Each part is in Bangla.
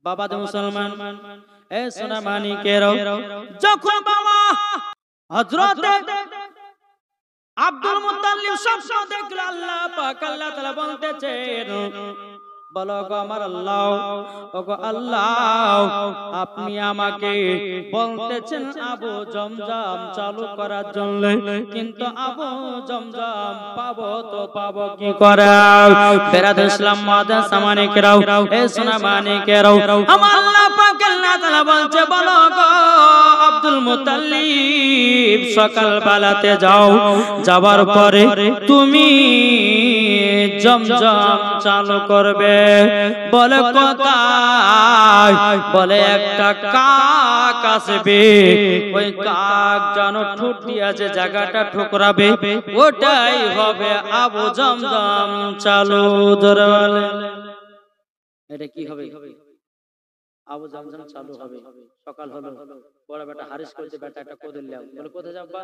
বাবা দে মুসলমান এ সোনা মানিকেরাও যখন বাবা হযরত আব্দুল মুত্তালিব স্বপ্ন দেখল আল্লাহ পাক আল্লাহ তাআলা বলতেছেন বলো গো আমার আল্লাহ ওগো আল্লাহ আপনি আমাকে বলতেছেন আবু জমজম চালু করার জন্য কিন্তু আবু জমজম পাবো তো পাবো কি করে বেরাদ ইসলাম মাদান সামানিকেরাও এ সোনা মানিকেরাও আমার আল্লাহ পাক আল্লাহ তাআলা বলছে বলো গো আব্দুল মুত্তালিব সকাল বেলাতে যাও যাবার পরে তুমি জমজম চালু করবে বলে কোথায় বলে একটা কাক আসবে ওই কাক যেন ঠোঁট দিয়ে যে জায়গাটা ঠুকরাবে ওটাই হবে আবু জমজম চালু ধরে বলে এটা কি হবে আবু জমজম চালু হবে সকাল হলো বড় বেটা হারিস করতে বেটা একটা কোদল লাও বলে কোথায় যাবা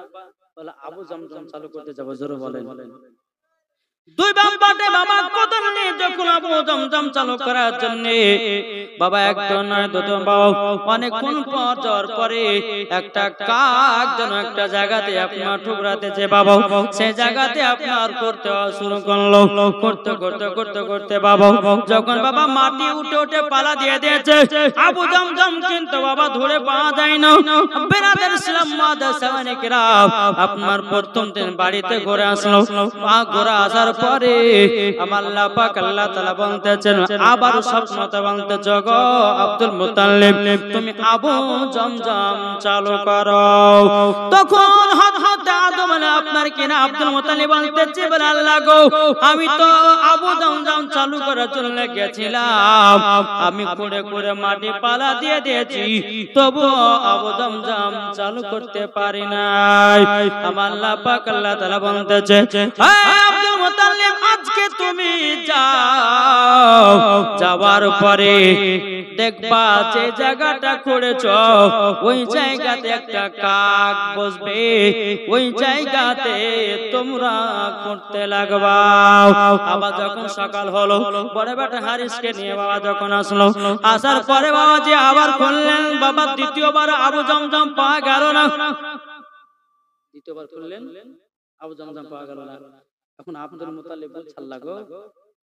বলে আবু জমজম চালু করতে যাব জোরে বলেন দুই বাবাতে বাবা কোদল নিয়ে যখন আবু জমজম চালু করার জন্য বাবা একজন নয় দুজন বাবা অনেকক্ষণ পর যাওয়ার পরে একটা কাক যেন একটা জায়গাতে আপনার ঠুকরাতেছে বাবা সেই জায়গাতে আপনার করতে শুরু করলো করতে করতে করতে করতে বাবা যখন বাবা মাটি উঠে উঠে পালা দিয়ে দিয়েছে আবু জমজম কিন্তু বাবা ধরে পাওয়া যায় না বেরাদের ইসলাম মাদ্রাসানে কিরাম আপনার প্রথম দিন বাড়িতে ঘুরে আসলো ঘুরে আসার পরে আমার আল্লাহ পাক আল্লাহ তাআলা বলতেছেন আবার স্বপ্নতে বলতেছ গো আব্দুল মুত্তালিব তুমি আবু জমজম চালু করো তখন হযরত আদম আপনার কিনা আব্দুল মুত্তালিব বলতেছে বলে আল্লাহ গো আমি তো আবু জমজম চালু করার জন্য গেছিলাম আমি করে করে মাটি পালা দিয়ে দিয়েছি তবু আবু জমজম চালু করতে পারি নাই আমার আল্লাহ পাক আল্লাহ তাআলা বলতেছে আব্দুল মুত্তালিব আজকে তুমি যাও যাওয়ার পরে দেখবা যে জায়গাটা করেছো ওই জায়গাতে একটা কাক বসবে ওই জায়গাতে তোমরা করতে লাগবা আবার যখন সকাল হলো বড় বেটা হারিসকে নিয়ে বাবা যখন আসলো আসার পরে বাবা যে আবার করলেন বাবা দ্বিতীয়বার আবু জমজম পাওয়া গেল না দ্বিতীয়বার করলেন আবু জমজম পাওয়া গেল না এখন আব্দুল মুত্তালিব বলছে আল্লাহ গো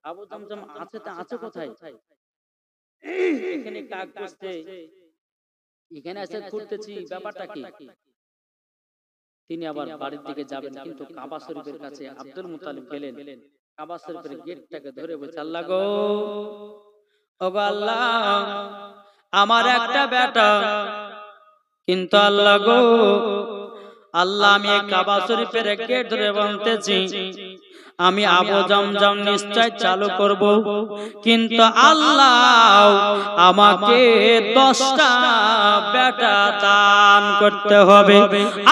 আবু জমজম আছে তা আছে কোথায় এখানে কাক বসতে এখানে এসে ঘুরতেছি ব্যাপারটা কি তিনি আবার বাড়ির দিকে যাবেন কিন্তু কাবা শরীফের কাছে আব্দুল মুত্তালিব গেলেন কাবা শরীফের গেটটাকে ধরে বলছে আল্লাহ গো ওগো আল্লাহ আমার একটা বেটা কিন্তু আল্লাহ গো আল্লাহ আমি কাবা শরীফের গেট ধরে বলতেছি আমি আবু জমজম নিশ্চয় চালু করব কিন্তু আল্লাহ আমাকে 10টা বেটা দান করতে হবে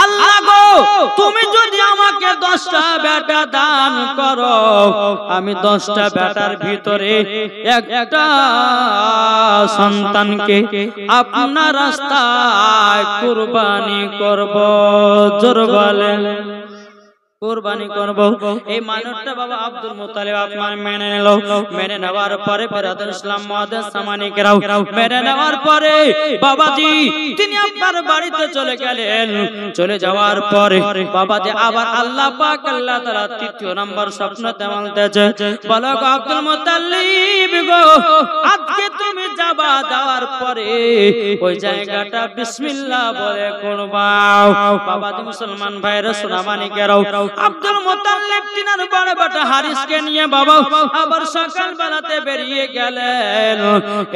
আল্লাহ গো তুমি যদি আমাকে 10টা বেটা দান করো আমি 10টা বেটার ভিতরে একটা সন্তানকে আপনার রাস্তায় কুরবানি করব জোরে বলেন কুরবানি করব এই মানুষটা বাবা আব্দুল মুত্তালিব আপনার মেনে নিল মেনে নেওয়ার পরে বেরাদুল ইসলাম মুআদ্দাস সামানিকেরাও মেনে নেওয়ার পরে বাবাজি তিনি আপনার বাড়িতে চলে গেলেন চলে যাওয়ার পরে বাবাজি আবার আল্লাহ পাক আল্লাহ তাআলা তৃতীয় নাম্বার স্বপ্নতে বলতেছে বলো গো আব্দুল মুত্তালিব গো আজকে তুমি যাবা যাওয়ার পরে ওই জায়গাটা বিসমিল্লাহ বলে করবা বাবাজি মুসলমান ভাইরা সোনা মানিকেরাও আব্দুল মুত্তালিব তিনার বড় বেটা হারিসকে নিয়ে বাবা আবার সকাল বেলাতে বেরিয়ে গেলেন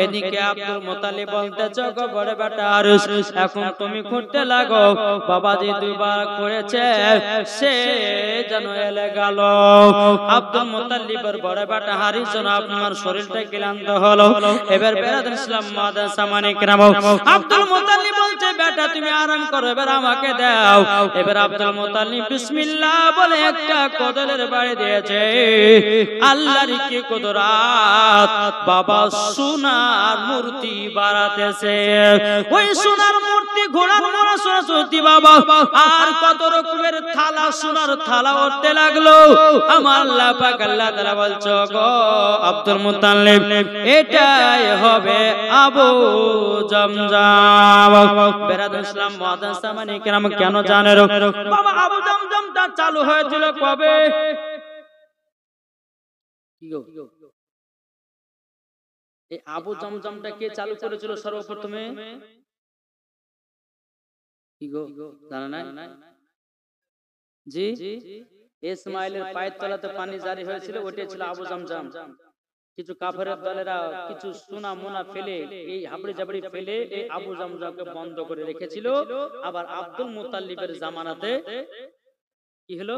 এদিকে আব্দুল মুত্তালিব বলতেছে গো বড় বেটা হারিস এখন তুমি করতে লাগো বাবাজি দুইবার করেছে সে যেন এলে গেল আব্দুল মুত্তালিবের বড় বেটা হারিস যেন আপনার শরীরটা ক্লান্ত হলো এবার বেরাদুল ইসলাম মুআদ্দাস সামানিকেরাম আব্দুল মুত্তালিব বলছে বেটা তুমি আরাম করো এবার আমাকে দাও এবার আব্দুল মুত্তালিব বিসমিল্লাহ বলে একটা কোদলের বাড়ি দিয়েছে। আল্লাহর কি কুদরত, বাবা সোনার মূর্তি বানাতেছে। ওই সোনার মূর্তি ঘোড়ার মোড়া সরস্বতী বাবা আর কত রকমের থালা, সোনার থালা উঠতে লাগলো। আমার আল্লাহ পাক আল্লাহ তাআলা বলছে গো আব্দুল মুত্তালিব, এটাই হবে আবু জমজম। বেরাদ ইসলাম মুআদ্দিস সামানি কেরাম কেন জানেন বাবা আবু জমজমটা চালু হয়েছিল কবে? কি গো এই আবু জমজমটা কে চালু করেছিল সর্বপ্রথমে? কি গো জানা নাই? জি, ইসমাইলের পায়ের তলাতে পানি জারি হয়েছিল, ওইটাই ছিল আবু জমজম। কিছু কাফেরের দলেরা কিছু সোনা মোনা ফেলে, এই হাবড়ি জাবড়ি ফেলে এই আবু জমজমকে বন্ধ করে রেখেছিল। আবার আব্দুল মুত্তালিবের জামানাতে কি হলো?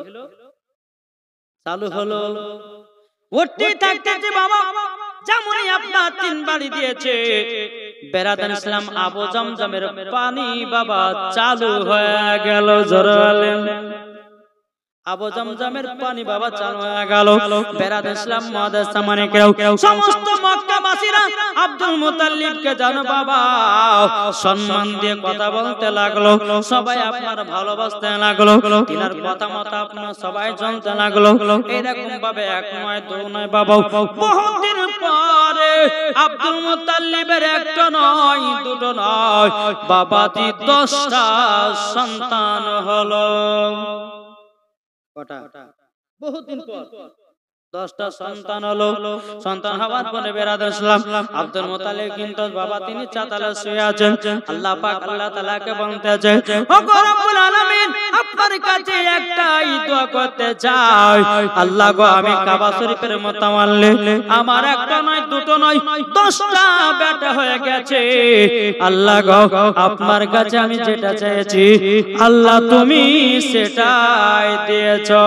চালু হলো। ওটি থাকতে বাবা যেমনই আপনার তিন বাড়ি দিয়েছে, বেরাদান ইসলাম আবু জমজমের পানি বাবা চালু হয়ে গেল। জোরে বলেন আবু জমজমের পানি বাবা চালু হয়ে গেল। বেরাদান ইসলাম মুআদ্দিস সামানি কেউ সমস্ত মক্কাবাসীরা আব্দুল মুত্তালিবকে জানো বাবা সম্মান দিয়ে কথা বলতে লাগলো, সবাই আপনার ভালোবাসতে লাগলো, তিনার কথা মতো আপনার সবাই চলতে লাগলো। এরকম ভাবে এক নয় দু নয় বাবা বহুদিন পরে আব্দুল মুত্তালিবের একটা নয় দুটো নয় বাবাজি 10টা সন্তান হলো। কটা? বহুদিন পর 10টা সন্তান হলো। সন্তান হওয়ার পরে বেরাদার ইসলাম আব্দুল মুত্তালিব কিন্তু বাবা তিনি চাতালে শুয়ে আছেন। আল্লাহ পাক আল্লাহ তাআলাকে বলতেছে ও গো রব্বুল আলামিন, আপনার কাছে একটাই দোয়া করতে চাই। আল্লাহ গো আমি কাবা শরীফের মোতাওয়াল্লি, আমার একটা নয় দুটো নয় 10টা বেটা হয়ে গেছে। আল্লাহ গো আপনার কাছে আমি যেটা চেয়েছি আল্লাহ তুমি সেটাই দিয়েছো।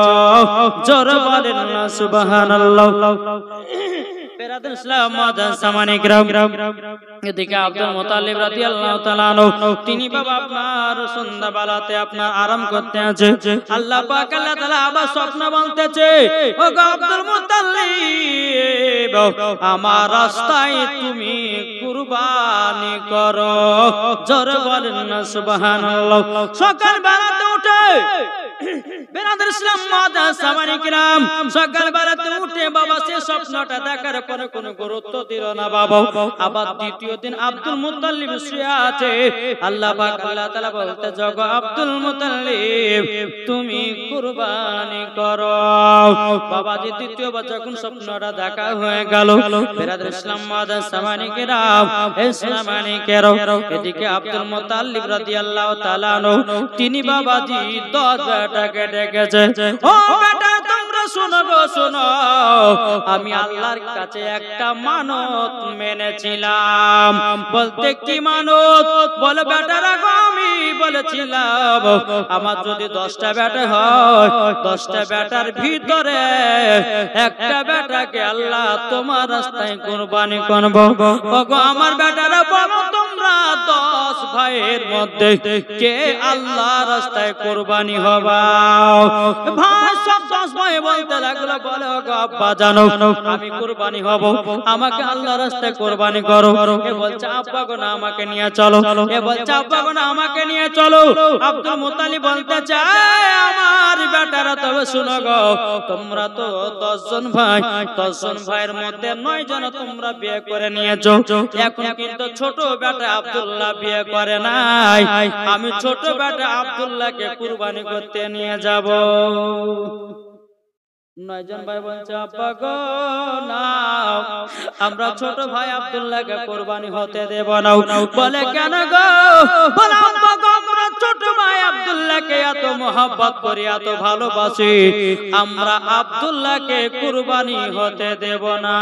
জোরে বলেন না সুবহানাল্লাহ। বেরাদার ইসলাম মুআদ্দিস সামানি কেরাম এদিকে আব্দুল মুত্তালিব রাদিয়াল্লাহু তাআলা আনহু তিনি বাবা আপনার সন্ধ্যাবেলাতে আপনার আরাম করতে আছে। আল্লাহ পাক আল্লাহ তাআলা আবার স্বপ্ন বলতেছে ও গো আব্দুল মুত্তালিব, আমার রাস্তায় তুমি কুরবানি করো। জোরে বলেন না সুবহানাল্লাহ। সকাল বেলাতে উঠে বেরাদার ইসলাম মুআদ্দিস সামানি কেরাম সকাল বেলাতে উঠে বাবা সে স্বপ্নটা দেখার পরে কোনো গুরুত্ব দিল না বাবা। আবার দ্বিতীয় দিন আব্দুল মুত্তালিব শুয়ে আছে। আল্লাহ পাক আল্লাহ তাআলা বলতে জগো আব্দুল মুত্তালিব তুমি কুরবানি করো। বাবা যে দ্বিতীয়বার যখন স্বপ্নটা দেখা হয়ে গেল বেরাদার ইসলাম মুআদ্দিস সামানি কেরাম ইসলামানি কেরাম এদিকে আব্দুল মুত্তালিব রাদিয়াল্লাহু তাআলা আনহু তিনি বাবাজি 10 বেটাকে ডেকেছে। ও বেটা তোমরা শোনো গো শোনো, আমি আল্লাহর কাছে একটা মানত মেনেছিলাম। বলতে কি মানত? বলে বেটারা গো আমি বলেছিলাম আমার যদি 10টা বেটা হয় 10টা বেটার ভিতরে একটা বেটাকে আল্লাহ তোমার রাস্তায় কুরবানি করব। ওগো আমার বেটারা বলো তোমরা 10 ভাইয়ের মধ্যে কে আল্লাহর রাস্তায় কুরবানি হবা? ভাই সব 10 ভাই বলতে লাগলো বলে ওগো আব্বা জানো আমি কুরবানি হব, আমাকে আল্লাহর রাস্তায় কুরবানি করো। এ বলছে আব্বা গো না আমাকে নিয়ে চলো, এ বলছে আব্বা গো না আমাকে নিয়ে চলো। আব্দুল মুত্তালিব বলতে চায় আমার বেটারা তবে শুনো গো তোমরা তো 10 জন ভাই, 10 জন ভাইয়ের মধ্যে 9 জন তোমরা বিয়ে করে নিয়েছো। এখন কিন্তু ছোট বেটা আব্দুল্লাহ বিয়ে করে নাই, আমি ছোট বেটা আব্দুল্লাহকে কুরবানি করতে নিয়ে যাব। 9 জন ভাই বলছে আব্বা গো না আমরা ছোট ভাই আব্দুল্লাহকে কুরবানি হতে দেব না। বলে কেন গো? বলে আব্বা গো আমরা ছোট ভাই আব্দুল্লাহকে এত মহব্বত করি এত ভালোবাসি, আমরা আব্দুল্লাহকে কুরবানি হতে দেব না।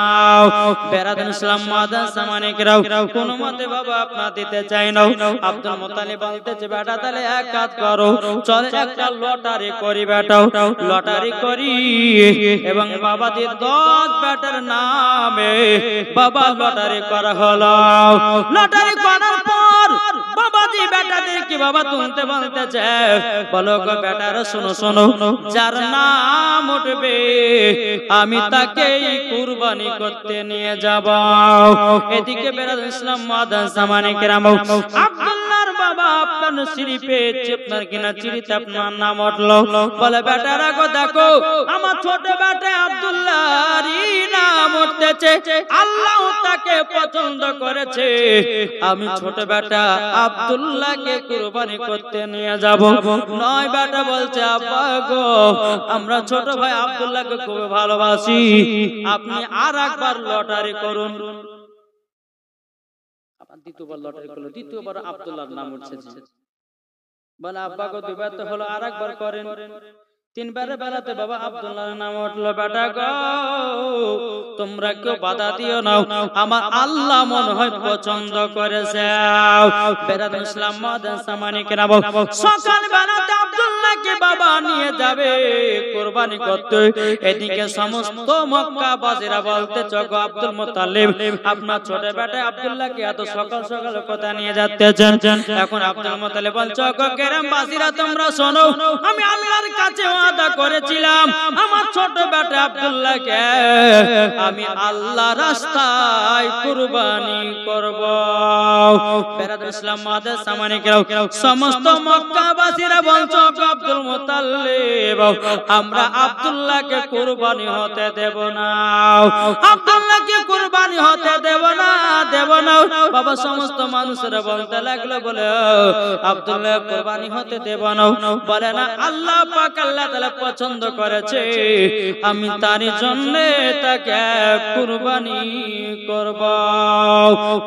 বেরাদার ইসলাম মুআদ্দিস সামানি কেরাম কোন মতে বাবা আপনা দিতে চাই না। আব্দুল মুত্তালিব বলতেছে বেটা তাহলে এক কাজ করো, চল একটা লটারি করি বেটা, লটারি করি এবং বাবাজি 10 বেটার নামে বাবা লটারি করা হলো। লটারি করার পর বাবাজি বেটাদেরকে কি বাবা তুলতে বলতেছে, বলো গো বেটারা শোনো শোনো, যার নাম উঠবে আমি তাকে কুরবানি করতে নিয়ে যাব। এদিকে বেরাদুল ইসলাম মাদান সামানে কেরাম, আব্দুল্লাহর বাবা আপনার সিঁড়ি পেয়েছে, আপনার কিনা চিড়িতে আপনার নাম উঠলো। বলে বেটারা গো দেখো, আমার ছোট বেটা আব্দুল্লাহরই নাম উঠতেছে, আল্লাহ তাকে পছন্দ করেছে, আমি ছোট বেটা আব্দুল্লাহকে কুরবানি করতে নিয়ে যাব। নয় বেটা বলছে, আব্বা গো আমরা ছোট ভাই আব্দুল্লাহকে খুব ভালোবাসি, আপনি আর একবার লটারি করুন। আবার দ্বিতীয়বার লটারি করলো, দ্বিতীয়বার আব্দুল্লাহর নাম উঠছে। বলে আব্বা গো দুবার তো হলো, আর একবার করেন। তিনবারে বেলাতে বাবা আব্দুল্লাহর নাম উঠলো। বেটা গো তোমরা কেউ বাধা দিও না, আমার আল্লাহ মনে হয় পছন্দ করেছে। বেরাদুল ইসলাম মাদান সামানি কেরাম, সকাল বেলাতে আব্দুল্লাহকে বাবা নিয়ে যাবে কুরবানি করতে। এদিকে সমস্ত মক্কাবাসীরা বলতে চগো আব্দুল মুত্তালিব আপনার ছোট বেটা আব্দুল্লাহকে এত সকাল সকাল কোথা নিয়ে যাচ্ছেন? এখন আব্দুল মুত্তালিব বলছে, গো গ্রামবাসীরা তোমরা শোনো, আমি আল্লাহর কাছে ওয়াদা করেছিলাম আমার ছোট বেটা আব্দুল্লাহকে আমি আল্লাহ রাস্তায় কুরবানি করব। বেরাদুল ইসলাম মাদান সামানে কেরাম, সমস্ত মক্কাবাসীরা বলছে আব্দুল মুত্তালিব আমরা আব্দুল্লাহকে কুরবানি হতে দেব না, আব্দুল্লাহকে কুরবানি হতে দেব না, দেব না। বাবা সমস্ত মানুষেরা বলতে লাগলো, বলে আব্দুল্লাহ কুরবানি হতে দেব না। বলে না, আল্লাহ পাক আল্লাহ তাআলা পছন্দ করেছে, আমি তারই জন্য তাকে কুরবানি করব।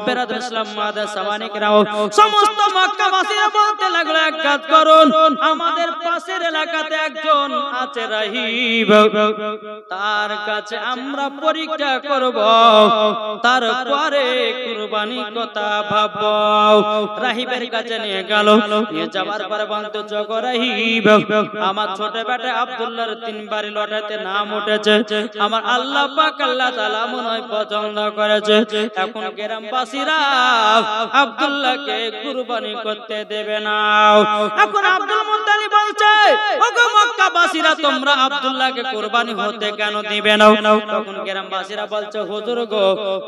বেরাদুল ইসলাম মাদান সামানে কেরাম, সমস্ত মক্কাবাসীরা বলতে লাগলো, এক কাজ করুন, আমাদের পাশের এলাকাতে একজন আছে রাহিব, তার কাছে আমরা পরীক্ষা করব, তারপরে কুরবানি কথা ভাববো। রাহিবের কাছে নিয়ে গেল, নিয়ে যাওয়ার পরে বলতে জগ রাহিব আমার ছোট বেটা আব্দুল্লাহর তিনবারই লটারিতে নাম উঠেছে, আমার আল্লাহ পাক আল্লাহ তাআলা মনে হয় পছন্দ করেছে, এখন গ্রামবাসীরা আব্দুল্লাহকে কুরবানি করতে দেবে না। এখন আব্দুল মুত্তালিব বলছে, ওগো মক্কাবাসীরা তোমরা আব্দুল্লাহকে কুরবানি হতে কেন দিবে না? তখন গ্রামবাসীরা বলছে, হুজুর গো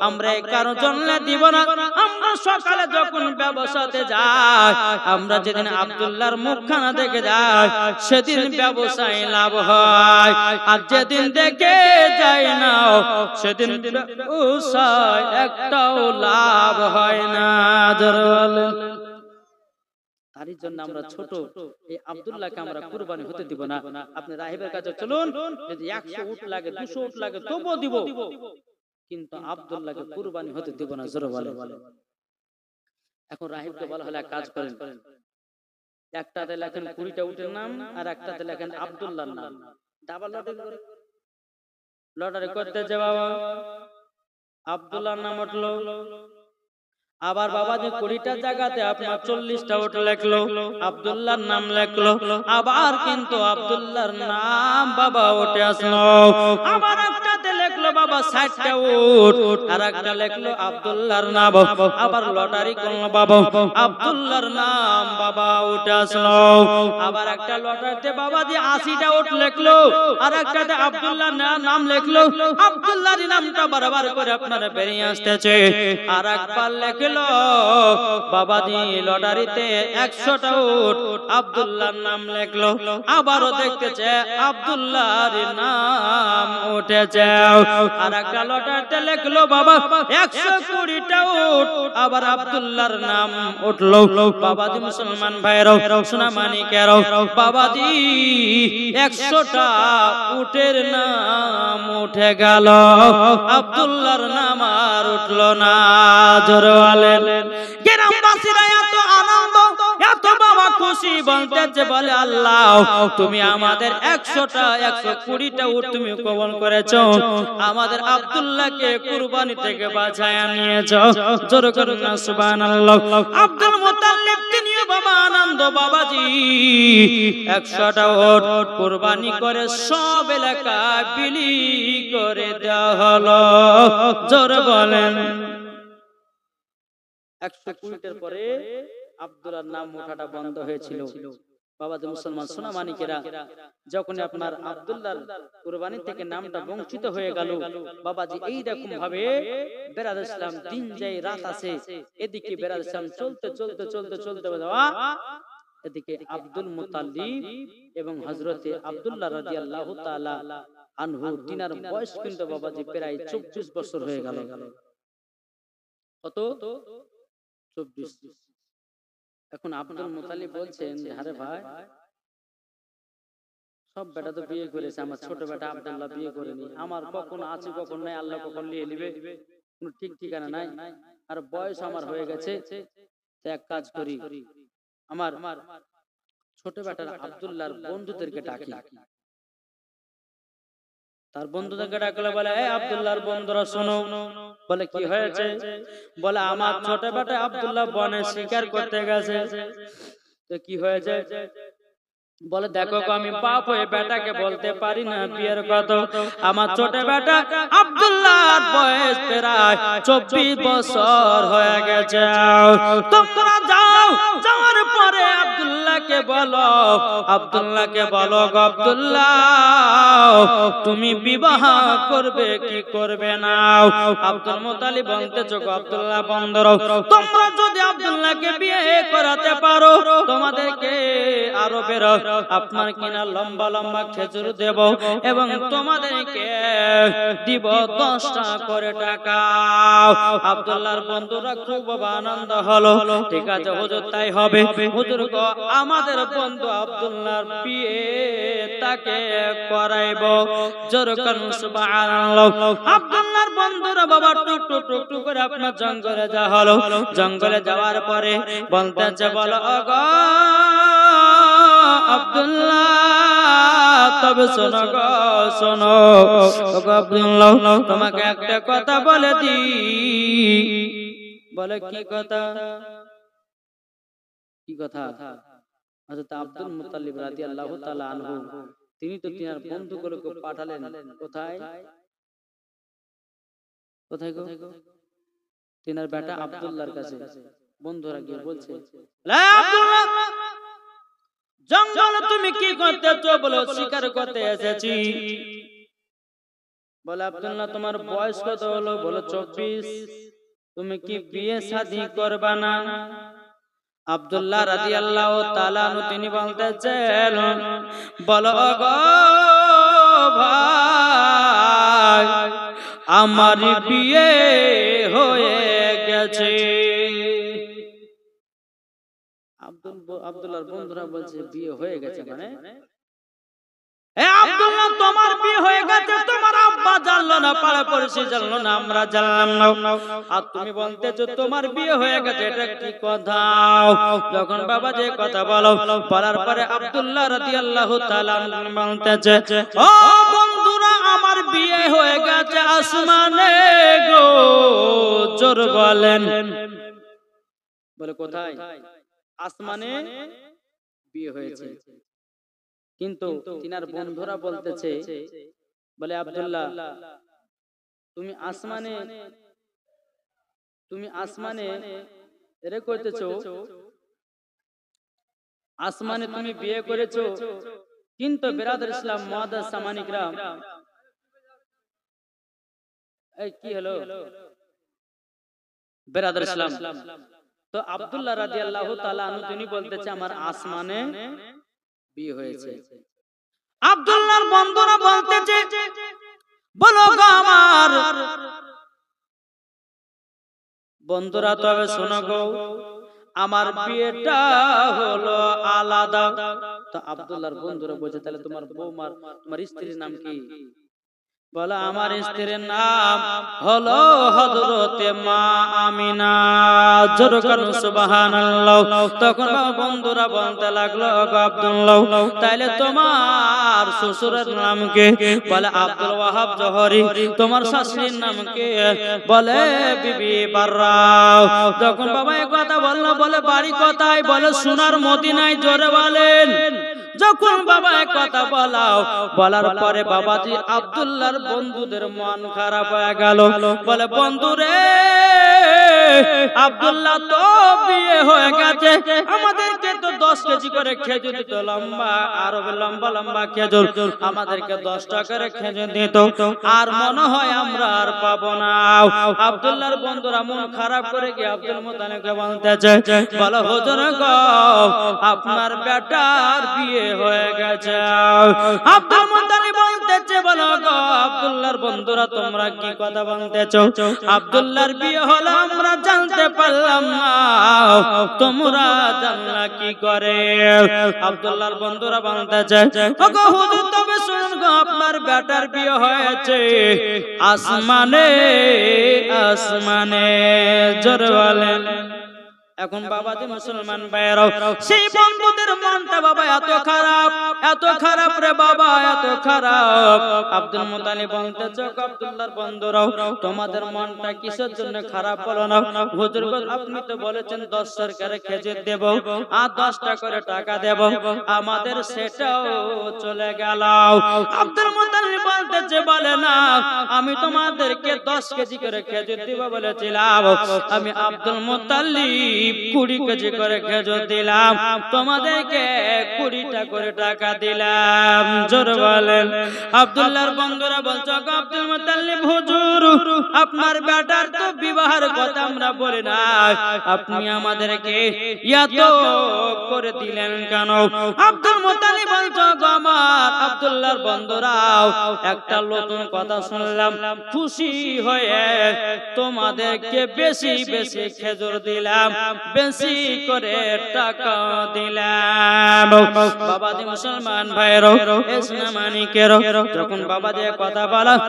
আমরা এই কারণ জন্য দিব না, আমরা সকালে যখন ব্যবসাতে যাই, আমরা যেদিন আব্দুল্লাহর মুখখানা দেখে যাই সেদিন ব্যবসায় লাভ হয়, আর যেদিন দেখে যাই না সেদিন ব্যবসায় একটাও লাভ হয় না। তারই জন্য আমরা ছোট এই আব্দুল্লাহকে আমরা কুরবানি হতে দিব না। আপনি রাহিবের কাছে চলুন, যদি 100 উট লাগে 200 উট লাগে তবুও দিব, কিন্তু আব্দুল্লাহকে কুরবানি হতে দিব না। জোরে বলে। এখন রাহিবকে বলা হলো, এক কাজ করেন, একটাতে লেখেন 20টা উটের নাম আর একটাতে লেখেন আব্দুল্লাহর নাম, ডাবল লটারি করতে যে বাবা আব্দুল্লাহর নাম উঠলো। আবার বাবা যে 20টা জায়গাতে আপনার 40টা উট লেখলো, আব্দুল্লাহর নাম লেখলো, আবার কিন্তু আব্দুল্লাহর নাম বাবা উঠে আসলো। আবার একটাতে লেখলো বাবা 60টা উট, আর একটা লেখলো আব্দুল্লাহর নাম, আবার লটারি করলো বাবা আব্দুল্লাহর নাম বাবা উঠে আসলো। আবার একটা লটারিতে বাবা দিয়ে 80টা উট লেখলো, আর একটাতে আব্দুল্লাহর নাম লেখলো, আব্দুল্লাহর নামটা বারবার করে আপনারা বেরিয়ে আসতেছে। আর একবার লেখলো বাবাজি লটারিতে 100টা উট, আব্দুল্লাহর নাম লেখলো, আবারও দেখতেছে আব্দুল্লাহর নাম উঠেছে। আর একটা লটারিতে লেখলো বাবা 120টা উট, আবার আব্দুল্লাহর নাম উঠলো। বাবাজি মুসলমান ভাইরাও সোনা মানিকেরাও, বাবাজি 100টা উটের নাম উঠে গেল, আব্দুল্লাহর নাম আর উঠলো না। জোরে গ্রামবাসীরা এত আনন্দ, এত বাবা খুশি, বলতেছে বলে আল্লাহ তুমি আমাদের 120টা উট তুমি কবুল করেছো, আমাদের আব্দুল্লাহকে কুরবানি থেকে বাঁচায়া নিয়েছো। জোরে করুন না সুবহানাল্লাহ। আব্দুল মুত্তালিব তিনি বাবা আনন্দ, বাবাজি 100টা উট কুরবানি করে সব এলাকা বিলি করে দেওয়া হলো। জোরে বলেন। 120টার পরে আব্দুল্লাহর নাম ওঠাটা বন্ধ হয়েছিল। বাবাজি মুসলমান সোনা মানিকেরা, যখন আপনার আব্দুল্লাহর কুরবানি থেকে নামটা বঞ্চিত হয়ে গেল, বাবাজি এইরকম ভাবে বেরাদ ইসলাম দিন যায় রাত আসে, এদিকে বেরাদ ইসলাম চলতে চলতে চলতে চলতে এদিকে আব্দুল মুতাল্লিব এবং হযরতে আব্দুল্লাহ রাদিয়াল্লাহু তাআলা আনহু তিনার বয়স কিন্তু বাবাজি প্রায় 24 বছর হয়ে গেল। কত? 24। এখন আব্দুল মুতালিব বলছেন, আরে ভাই, সব বেটা তো বিয়ে করেছে, আমার ছোট বেটা আব্দুল্লাহ বিয়ে করেনি, আমার কখন আছে কখন নাই, আল্লাহ কখন নিয়ে নেবে, কোনো ঠিক ঠিকানা নাই, আর বয়স আমার হয়ে গেছে। এক কাজ করি, আমার ছোট বেটার আব্দুল্লাহর বন্ধুদেরকে ডাকি। তার বন্ধুদেরকে ডাকলে বলে, এই আব্দুল্লাহর বন্ধুরা শোনো। বলে কি হয়েছে? বলে আমার ছোট বেটা আব্দুল্লাহ বনে শিকার করতে গেছে। তো কি হয়েছে? বলে দেখো আমি বাপ হয়ে বেটাকে বলতে পারি না বিয়ের কথা। আমার ছোট বেটা আব্দুল্লাহর বয়স প্রায় 24 বছর হয়ে গেছে। তোমরা যাও, যাওয়ার পরে আব্দুল্লাহকে বলো, আব্দুল্লাহকে বলো, আব্দুল্লাহ তুমি বিবাহ করবে কি করবে না? আব্দুল মুতালিব বলতেছো, আব্দুল্লাহ বন্ধুরা, তোমরা যদি আব্দুল্লাহকে বিয়ে করাতে পারো, তোমাদেরকে আরবের আপনার কিনা লম্বা লম্বা খেজুর দেব এবং তোমাদেরকে দিব 10 টাকা করে টাকা। আব্দুল্লাহর বন্ধুরা খুব আনন্দ হলো। ঠিক আছে হুজুর, তাই হবে। হুজুর গো, আমাদের বন্ধু আব্দুল্লাহর বিয়ে তাকে করাইব। জোরে করুন সুবহানাল্লাহ। আব্দুল্লাহর বন্ধুরা বাবা টুক টুক টুক টুক করে আপনার জঙ্গলে যাওয়া হলো। জঙ্গলে যাওয়ার পরে বলতেছে, বলো ওগো আব্দুল্লাহ, তবে শোনো গো শোনো, ওগো আব্দুল্লাহ তোমাকে একটা কথা বলে দি। বলে কি কথা? কি কথা? হযরত আব্দুল মুতাল্লিব রাদিয়াল্লাহু তাআলা আনহু তিনি তো তিনার বন্ধুগুলোকে পাঠালেন কোথায়? কোথায় গো? তিনার বেটা আব্দুল্লাহর কাছে। বন্ধুরা গিয়ে বলছে, আব্দুল্লাহ জঙ্গলে তুমি কি করতেছো? বলো শিকার করতে এসেছি। বলে আব্দুল্লাহ তোমার বয়স কত হলো? বলো 24। তুমি কি বিয়ে শাদী করবা না? আব্দুল্লাহ রাদিয়াল্লাহু তাআলা আনহু তিনি বলতেছেন, বলো গো ভাই, আমার বিয়ে হয়ে গেছে। আব্দুল্লাহর বন্ধুরা বলছে, বিয়ে হয়ে গেছে মানে? এ আব্দুল্লাহ তোমার বিয়ে হয়ে গেছে, তোমার আব্বা জানলো না, পাড়া পড়শি জানলো না, আমরা জানলাম না, আর তুমি বলতেছো তোমার বিয়ে হয়ে গেছে, এটা কি কথা? যখন বাবা যে কথা বলো, বলার পরে আব্দুল্লাহ রাদিয়াল্লাহু তাআলা বলতেছে, ও বন্ধুরা আমার বিয়ে হয়ে গেছে আসমানে গো, জোর বলেন। বলে কোথায়? আসমানে বিয়ে হয়েছে। কিন্তু তিনার বন্ধুরা বলতেছে, বলে আব্দুল্লাহ তুমি আসমানে এরে করতেছো, আসমানে তুমি বিয়ে করেছো, কিন্তু বিরাদর ইসলাম মুআদ্দাস সামানিকরা, এই কি হলো বিরাদর ইসলাম? তো আব্দুল্লাহ রাদিয়াল্লাহু তাআলা আনহু তিনি বলতেছে আমার আসমানে বিয়ে হয়েছে। আব্দুল্লাহর বন্ধুরা বলতেছে, বলো গো আমার বন্ধুরা, তবে শোনো গো, আমার বিয়েটা হলো আলাদা। তো আব্দুল্লাহর বন্ধুরা বলছে, তাহলে তোমার বৌমার, তোমার স্ত্রীর নাম কি? বলে আমার স্ত্রীর নাম হলো হযরতে মা আমিনা। জোরে করুন সুবহানাল্লাহ। তখন বন্ধুরা বলতে লাগলো, আব্দুল্লাহ তাইলে তোমার শ্বশুরের নাম কি? বলে আব্দুল ওয়াহাব জোহরি। তোমার শাশুড়ির নাম কি? বলে বিবি বাররা। তখন বাবা এই কথা বললো, বলে বাড়ি কোথায়? বলে সোনার মদিনায়। জোরে বলেন। যখন বাবা এক কথা বলাও, বলার পরে বাবাজি আব্দুল্লাহর বন্ধুদের মন খারাপ হয়ে গেল। বলে বন্ধু রে, আব্দুল্লাহ তো বিয়ে হয়ে গেছে, আমাদেরকে তো 10 কেজি করে খেজুর দিত, লম্বা আরো লম্বা লম্বা খেজুর, আমাদেরকে 10 টাকা করে খেজুর দিত, আর মনে হয় আমরা আর পাবো না। আব্দুল্লাহর বন্ধুরা মন খারাপ করে গিয়ে আব্দুল মুত্তালিবকে বলতেছে, বলো হুজুর গো, আপনার বেটার বিয়ে হয়ে গেছে। আব্দুল মুত্তালিব বলতেছে, বলো গো আব্দুল্লাহর বন্ধুরা তোমরা কি কথা বলতেছো? আব্দুল্লাহর বিয়ে হলো আমরা জানতে পারলাম না, তোমরা জানলা কি করে? আব্দুল্লাহর বন্ধুরা বলতেছে, ওগো হুজুর তবে শুনুন গো, আপনার বেটার বিয়ে হয়েছে আসমানে, আসমানে। জোরে বলেন। এখন বাবাজি মুসলমান ভাইরাও, সেই বন্ধুদের মনটা বাবা এত খারাপ, এত খারাপ রে বাবা, এত খারাপ। আব্দুল মুত্তালিব বলতেছে, আব্দুল্লাহর বন্ধুরাও তোমাদের মনটা কিসের জন্য খারাপ বলো না? হুজুর গো আপনি তো বলেছেন 10 সরকারে খেজুর দেব আর 10 টাকা করে টাকা দেব, আমাদের সেটাও চলে গেল। আব্দুল মুত্তালিব বলতেছে, বলে না আমি তোমাদেরকে 10 কেজি করে খেজুর দেব বলেছিলাম, আমি আব্দুল মুত্তালিব 20 কেজি করে খেজুর দিলাম, তোমাদেরকে 20টা করে টাকা দিলাম। জোরে বলেন। আব্দুল্লাহর বন্ধুরা বলছো, আব্দুল মুত্তালিব হুজুর আপনার বেটার তো বিবাহের কথা আমরা বলি না, আপনি আমাদেরকে এত করে দিলেন কেন? আব্দুল মুত্তালিব বলছো, আমার আব্দুল্লাহর বন্ধুরাও একটা নতুন কথা শুনলাম, খুশি হয়ে তোমাদেরকে বেশি বেশি খেজুর দিলাম, বেশি করে টাকা দিলাম। বাবাজি মুসলমান ভাইরো, এসনা মানিকেরো, যখন বাবাজি কথা বলার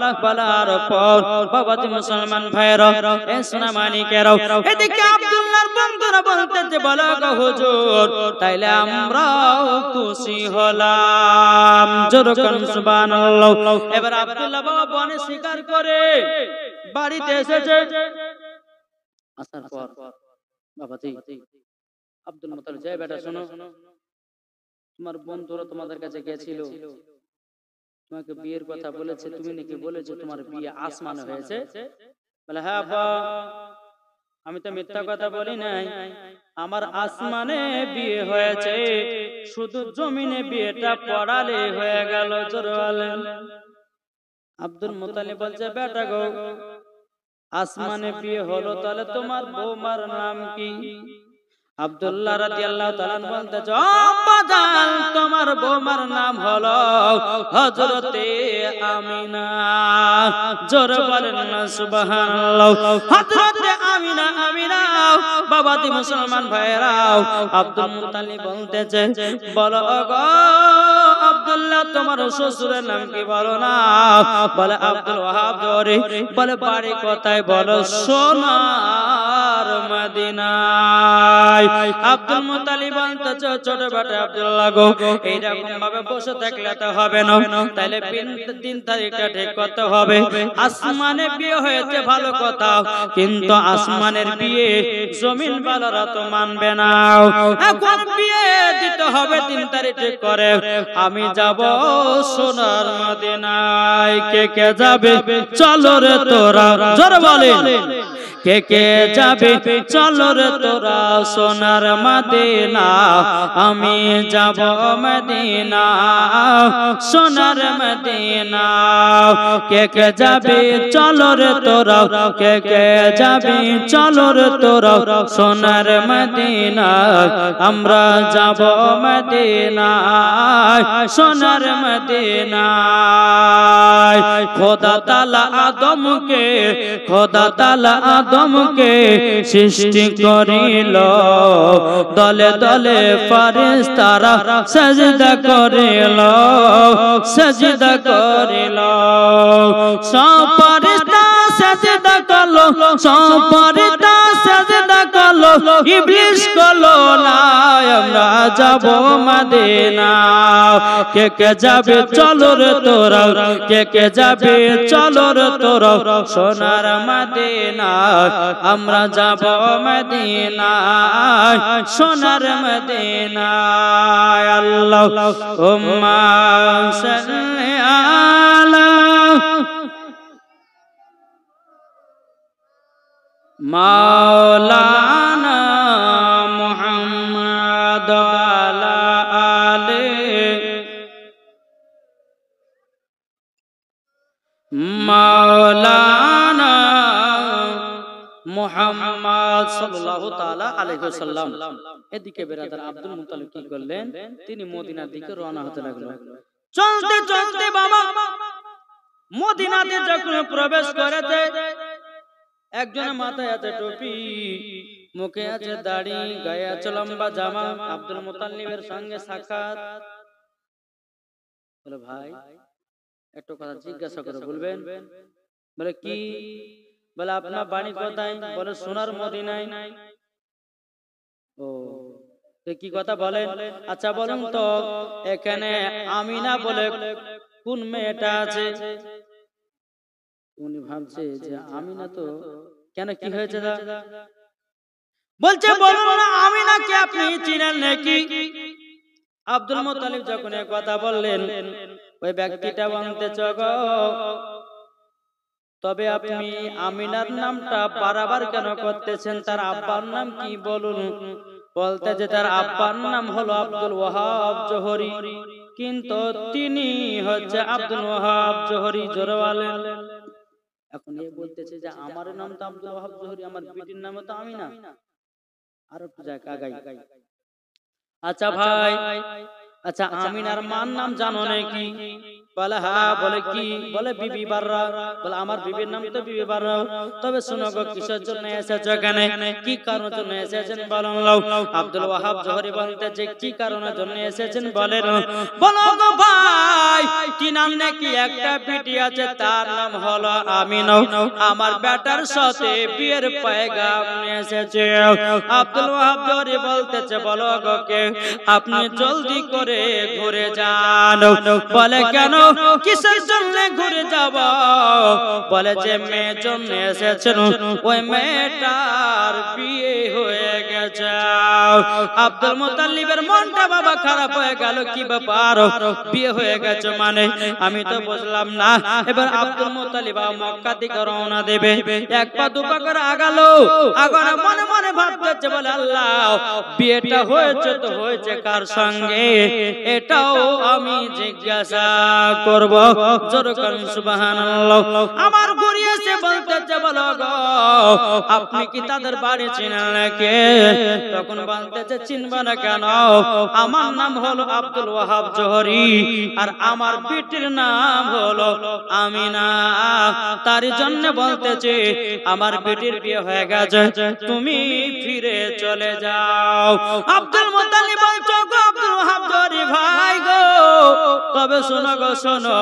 পর বাবাজি মুসলমান ভাইরো, এসনা মানিকেরো, এদিকে আব্দুল্লাহর বন্ধুরা বলতেছে, বলো গো হুজুর তাইলে আমরাও খুশি হলাম। জোরে কোন সুবহানাল্লাহ। এবার আব্দুল্লাহ বাবা বনে শিকার করে বাড়িতে এসেছে, আসার পর বাবাজি আব্দুল মুত্তালিব, যাই বেটা শোনো, তোমার বন্ধুরা তোমাদের কাছে গেছিল, তোমাকে বিয়ের কথা বলেছে, তুমি নাকি বলেছো তোমার বিয়ে আসমানে হয়েছে? বলে হ্যাঁ আব্বা, আমি তো মিথ্যা কথা বলি নাই, আমার আসমানে বিয়ে হয়েছে, শুধু জমিনে বিয়েটা পড়ালে হয়ে গেল। জোরে বলেন। আব্দুল মুত্তালিব বলছে, বেটা গো আসমানে বিয়ে হলো, তাহলে তোমার বৌমার নাম কি? আব্দুল্লাহ রাদিয়াল্লাহু তাআলা বলতেছে, আব্বা জান তোমার বৌমার নাম হলো হযরতে আমিনা। জোরে বলেন না সুবহানাল্লাহ। হযরতে আমিনা, আমিনা। বাবাজি মুসলমান ভাইরাও, আব্দুল মুত্তালিব বলতেছে, বলো গো আব্দুল্লাহ তোমার শ্বশুরের নাম কি বলো না? বলে আব্দুল ওয়াহাব। জোরে বলে বাড়ি কোথায়? বলো সোনার মদিনায়। আব্দুল মুত্তালিব বলতেছে, ছোট বেটা আব্দুল্লাহ গো, এইরকম ভাবে বসে থাকলে তো হবে না, তাইলে দিন তারিখটা ঠিক করতে হবে। আসমানে বিয়ে হয়েছে ভালো কথা, কিন্তু আসমানের বিয়ে জমিন বালারা তো মানবে না, এখন বিয়ে দিতে হবে দিন তারিখ ঠিক করে। আমি যাব সোনার মদিনায়, কে কে যাবে চলো রে তোরা? জোরে বলেন, কে কে যাবে চলো রে তোরা সোনার মদিনা, আমি যাব মদিনা সোনার মদিনা। কে কে যাবে চলো রে তোরা, কে কে যাবে চলো রে তোরা সোনার মদিনা, আমরা যাব মদিনা সোনার মদিনা। খোদা তাআলা আদমকে, খোদা তাআলা আদমকে সৃষ্টি করিল, দলে দলে ফেরেশতারা সিজদা করিল, সিজদা করিল। সব ফেরেশতা সিজদা করলো, সব ফেরেশতা সিজদা করলো, ইবলিস করলো না। আমরা যাব মদিনা, কে কে যাবে চলো রে তোরা, কে কে যাবে চলো রে তোরা সোনার মদিনা, আমরা যাব মদিনা সোনার মদিনা। আল্লাহুম্মা সাল্লি আলা মাওলানা মুহাম্মদ আলা আলে মাওলানা মুহাম্মদ সাল্লাল্লাহু তাআলা আলাইহি ওয়াসাল্লাম। এদিকে বেরাদার আব্দুল মুত্তালিব কি করলেন, তিনি মদিনার দিকে রওনা হতে লাগলেন। চলতে চলতে বাবা মদিনাতে যখন প্রবেশ করেছে, একজনের মাথায় আছে টুপি, মুখে আছে দাড়ি, গায়ে আছে লম্বা জামা। আব্দুল মুত্তালিবের সঙ্গে সাক্ষাৎ। বলে ভাই একটু কথা জিজ্ঞাসা করে বলবেন? বলে কি? বলে আপনার বাড়ি কোথায়? বলে সোনার মদিনায়। ও কি কথা বলেন? আচ্ছা বলুন তো এখানে আমিনা বলে কোন মেয়েটা আছে? উনি ভাবছে যে আমিনা তো কেন, কি হয়েছে? বলছে বলুন না আমিনাকে আপনি চিনেন নাকি? আব্দুল মুত্তালিব যখন এই কথা বললেন, ওই ব্যক্তিটা বলতে গো, তবে আপনি আমিনার নামটা বারবার কেন করতেছেন? তার আব্বার নাম কি বলুন? বলতে যে তার আব্বার নাম হলো আব্দুল ওয়াহাব জোহরি, কিন্তু তিনি হচ্ছে আব্দুল ওয়াহাব জোহরি। জোরে বলেন। এখন এই বলতেছে যে আমার নাম তো আব্দুল ওয়াহাব জোহরি, আমার বিটির নাম তো আমিনা। আর একটু যাক আগাই। আচ্ছা ভাই, আচ্ছা আমিনার মার নাম জানো নাকি? বলে হ্যাঁ। বলে কি? বলে বিবি বাররা। বলে আমার বিবির নাম তো বিবি বাররা। তবে শুনো গো, কিসের জন্য এসেছো এখানে? কি কারণের জন্য এসেছেন বলুন। আব্দুল ওয়াহাব জোহরি বলতে যে কি কারণের জন্য এসেছেন বলেন। বলো গো ভাই, কি নাম নাকি একটা বিটি আছে, তার নাম হলো আমিনা। আমার বেটার সাথে বিয়ের পয়গাম নিয়ে এসেছে। আব্দুল ওয়াহাব জোহরি বলতেছে বলো গো কে? আপনি জলদি করে ঘুরে যান। বলে কেন, কিসের জন্য ঘুরে যাব? বলে যে মেয়ের জন্য এসেছেন, ওই মেয়েটার বিয়ে হয়ে গেছে। আব্দুল মুত্তালিবের মনটা বাবা খারাপ হয়ে গেল। কি ব্যাপার, বিয়ে হয়ে গেছে মানে? আমি তো বুঝলাম না। এবার আব্দুল মুত্তালিব মক্কা দিকে রওনা দেবে। এক পা দু পা করে আগালো। আগানো মনে মনে ভাবতেছে বলে আল্লাহ, বিয়েটা হয়েছে তো হয়েছে কার সঙ্গে, এটাও আমি জিজ্ঞাসা করব। জোরে বলুন সুবহানাল্লাহ। আমার ঘুরিয়ে এসে বলতেছে বলো গো, আপনি কি তাদের বাড়ি চিনেন নাকি? তখন বলতেছে চিনব না কেন? আমার নাম হলো আব্দুল ওয়াহাব জোহরি, আর আমার বিটির নাম হলো আমিনা। তার জন্য বলতেছে আমার বিটির বিয়ে হয়ে গেছে, তুমি ফিরে চলে যাও। আব্দুল মুত্তালিব বলছো গো আব্দুল ওয়াহাব জোহরি ভাই গো, তবে শোনো গো শোনো,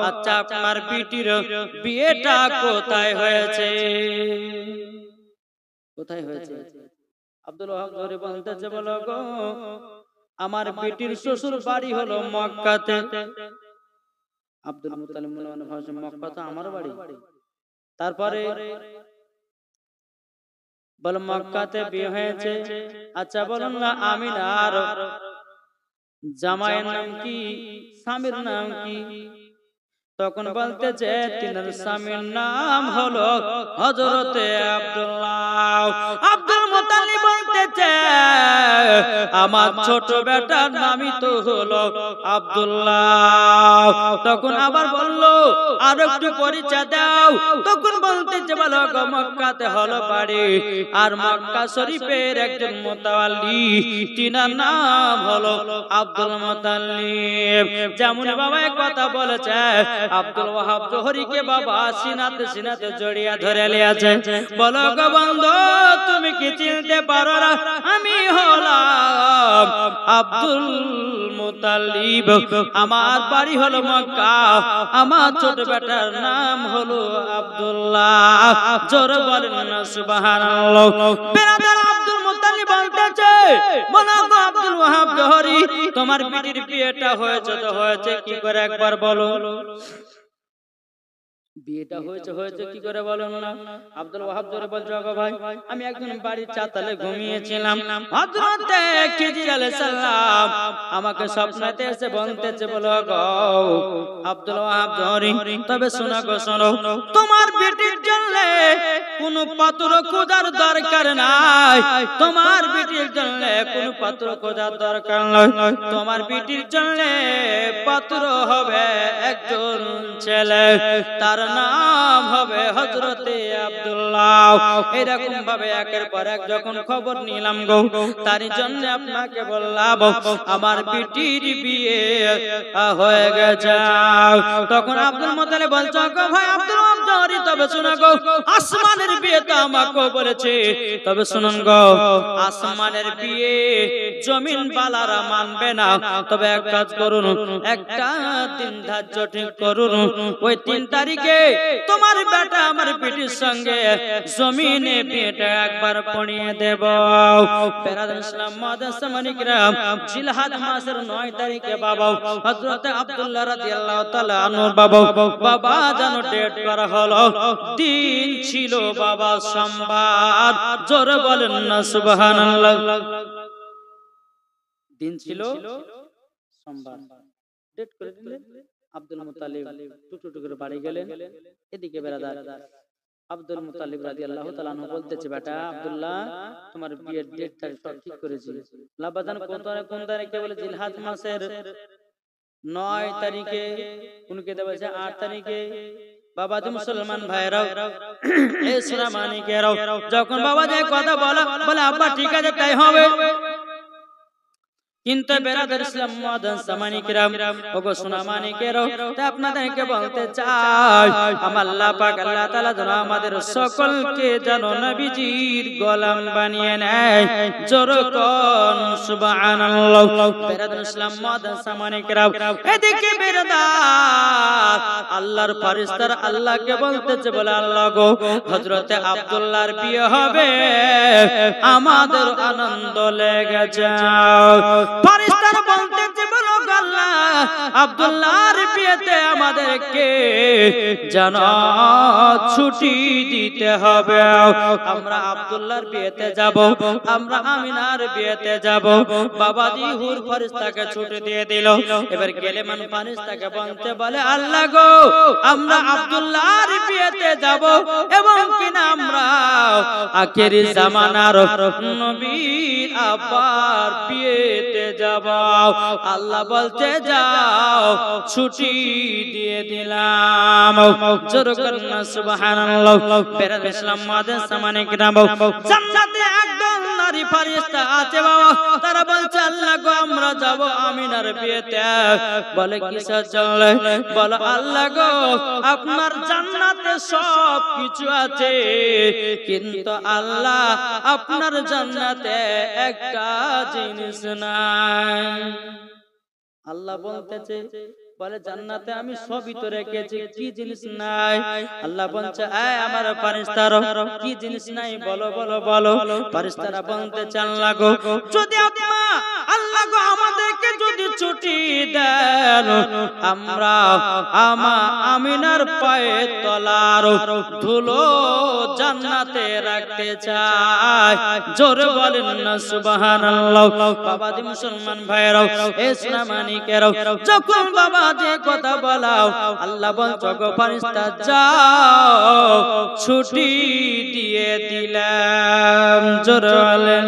আচ্ছা আপনার বিটির বিয়েটা কোথায় হয়েছে? কোথায় হয়েছে? আব্দুল ওয়াহাব জোহরি বলতেছে বলো গো, আমার বিটির শ্বশুর বাড়ি হলো মক্কাতে। আব্দুল মুত্তালিব মনে ভাবছে মক্কা তো আমার বাড়ি। তারপরে বলে মক্কাতে বিয়ে হয়েছে। আচ্ছা বলুন না আমিনার জামাইয়ের নাম কি, স্বামীর নাম কি? তখন বলতেছে তিনার স্বামীর নাম হলো হযরতে আব্দুল্লাহ। আব্দুল মুত্তালিব বলতেছে আমার ছোট বেটার নামই তো হলো আব্দুল্লাহ। তখন আবার বলল আর একটু পরিচয় দাও। তখন বলতেছে বলো গো মক্কাতে হলো বাড়ি, আর মক্কা শরীফের একজন মুতাওয়াল্লি, তিনার নাম হলো আব্দুল মুত্তালিব। যেমন বাবা এক কথা বলেছে, আব্দুল ওয়াহাব জোহরিকে বাবা সিনাতে সিনাতে জড়িয়ে ধরে লিয়েছে। বলো গো বন্ধু, তুমি কি চিনতে পারো না আমি হলাম আব্দুল মুত্তালিব, আমার বাড়ি হলো মক্কা, আমার ছোট বেটার নাম হলো আব্দুল্লাহ। জোরে বলেন না সুবহানাল্লাহ। বেরাদার আব্দুল মুত্তালিব বলতেছে বলো গো আব্দুল ওয়াহাব জোহরি, তোমার বিটির বিয়েটা হয়েছে তো হয়েছে কি করে একবার বলো। বিয়েটা হয়েছে হয়েছে কি করে বলেন না? আব্দুল ওয়াহাব জোরে বলছে, গো ভাই আমি একদিন বাড়ির চাতালে ঘুমিয়েছিলাম, হযরত খিজির আলাইহিস সালাম আমাকে স্বপ্নেতে এসে বলতেছে, বলো গো আব্দুল ওয়াহাব জোরে, তবে শোনো গো শোনো, তোমার বেটির জন্য কোনো পাত্র খোঁজার দরকার নাই, তোমার বেটির জন্য কোনো পাত্র খোঁজার দরকার নাই, তোমার বেটির জন্য পাত্র হবে একজন ছেলে, তার নাম হবে হযরতে আব্দুল্লাহ। এরকম ভাবে একের পর এক যখন খবর নিলাম গো, তার জন্য আপনাকে বললাম আমার বেটির বিয়ে হয়ে গেছে। তখন আব্দুল মুত্তালিব বলছে, গো ভাই আব্দুল ওয়াহাব, তবে শুনো গো, আসমানের বিয়ে তো আমাকে বলেছে, তবে শুনুন গো, আসমানের বিয়ে জমিন বালারা মানবে না, তবে এক কাজ করুন, একটা দিন ধার্য ঠিক করুন, ওই 3 তারিখে তোমার বেটা আমার বেটির সঙ্গে জমিনে বিয়েটা একবার পড়িয়ে দেব। বেরাদার ইসলাম মাদ্রাসা মানিকরাম, জিলহজ মাসের 9 তারিখে বাবা হযরত আব্দুল্লাহ রাদিয়াল্লাহু তাআলা আনহুর বাবা যেন ডেট করা হলো, দিন ছিল বাবা সোমবার, জোরে বলেন না সুবহানাল্লাহ। দিন ছিল সোমবার, ডেট করে দিলেন। আব্দুল মুত্তালিব টুকটুক করে বাড়ি গেলেন। এদিকে বেরাদার আব্দুল মুত্তালিব রাদিয়াল্লাহু তাআলা আনহু বলতেছে, বেটা আব্দুল্লাহ তোমার বিয়ের ডেটটা সব ঠিক করেছি। লাবাজান কোন তারিখে? বলে জিলহজ মাসের 9 তারিখে। কোনকে দেবে? 8 তারিখে। বাবাজি মুসলমান ভাইরাও, এই সোনা মানিকেরাও, যখন বাবা যে কথা বলে আব্বা ঠিক আছে তাই হবে, কিন্তু বেরাদার ইসলাম মাদ্রাসা মানিকরাম, ওগো সোনা মানিকেরাও, তা আপনাদেরকে বলতে চাই, আমার আল্লাহ পাক আল্লাহ তাআলা যেন আমাদের সকলকে যেন নবীজির গোলাম বানিয়ে নেয়, জোরে কোন সুবহানাল্লাহ। বেরাদার ইসলাম মাদ্রাসা মানিকরাম, এদিকে বেরাদার আল্লাহর ফেরেশতারা আল্লাহকে বলতেছে, বলে আল্লাহ গো হযরতে আব্দুল্লাহর বিয়ে হবে, আমাদের আনন্দ লেগে যায়। ফেরেশতারা বলতেছে, বলো আল্লাহ আব্দুল্লাহর বিয়েতে আমাদেরকে জান্নাত ছুটি দিতে হবে, আমরা আব্দুল্লাহর বিয়েতে যাব, আমরা আমিনার বিয়েতে যাব। বাবাজি হুর ফেরেশতাকে ছুটি দিয়ে দিল। এবার গেলেমান ফেরেশতাকে বলতে বলে, আল্লাহ গো আমরা আব্দুল্লাহর বিয়েতে যাব এবং কিনা আমরা আখেরি জামানার নবীর আব্বার বিয়েতে যাব। আল্লাহ বলতে যাও ছুটি দিয়ে দিলাম, জোরে করুন সুবহানাল্লাহ। বেরাদার ইসলাম মাদ্রাসা মানিকরাম, জান্নাতে একদল নারী ফেরেশতা আছে বাবা, তারা বলছে আল্লাহ গো আমরা যাব আমিনার বিয়েতে। বলে কিসের জন্য? বলো আল্লাহ গো আপনার জান্নাতে সব কিছু আছে, কিন্তু আল্লাহ আপনার জান্নাতে একটা জিনিস নাই। আল্লাহ বলতেছে, বলে জান্নাতে আমি সবই তো রেখেছি, কি জিনিস নাই? আল্লাহ বলছে, আয় আমার ফেরেশতারা কি জিনিস নাই বলো বলো বলো। ফেরেশতারা বলতে চান লাগো, যদি আল্লাহ গো আমাদেরকে যদি ছুটি দেন, আমরা আমিনার পায়ের তলার ধুলো জান্নাতে রাখতে চাই, জোরে বলেন না সুবহানাল্লাহ। বাবাজি মুসলমান ভাইরাও, এই সোনা মানিকেরাও, যখন বাবা যে কথা বলাও, আল্লাহ বলছো গো ফেরেশতা যাও ছুটি দিয়ে দিলাম, জোরে বলেন।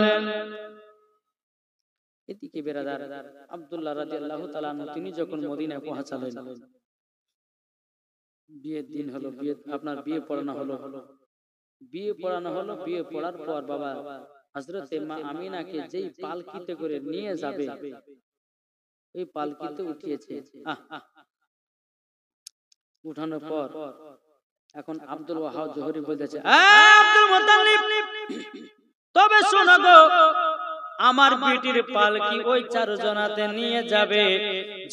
এদিকে বেরাদার আব্দুল্লাহ রাদিয়াল্লাহু তাআলা আনহু তিনি যখন মদিনায় পৌঁছালেন, বিয়ের দিন হলো, আপনার বিয়ে পড়ানো হলো। বিয়ে পড়ার পর বাবা হযরতে মা আমিনাকে যেই পালকিতে করে নিয়ে যাবে, এই পালকিতে উঠিয়েছে। উঠানোর পর এখন আব্দুল ওয়াহাব জোহরি বলতেছে, আব্দুল মুত্তালিব তবে শোনো গো, আমার বেটির পালকি ওই চারজনাতে নিয়ে যাবে।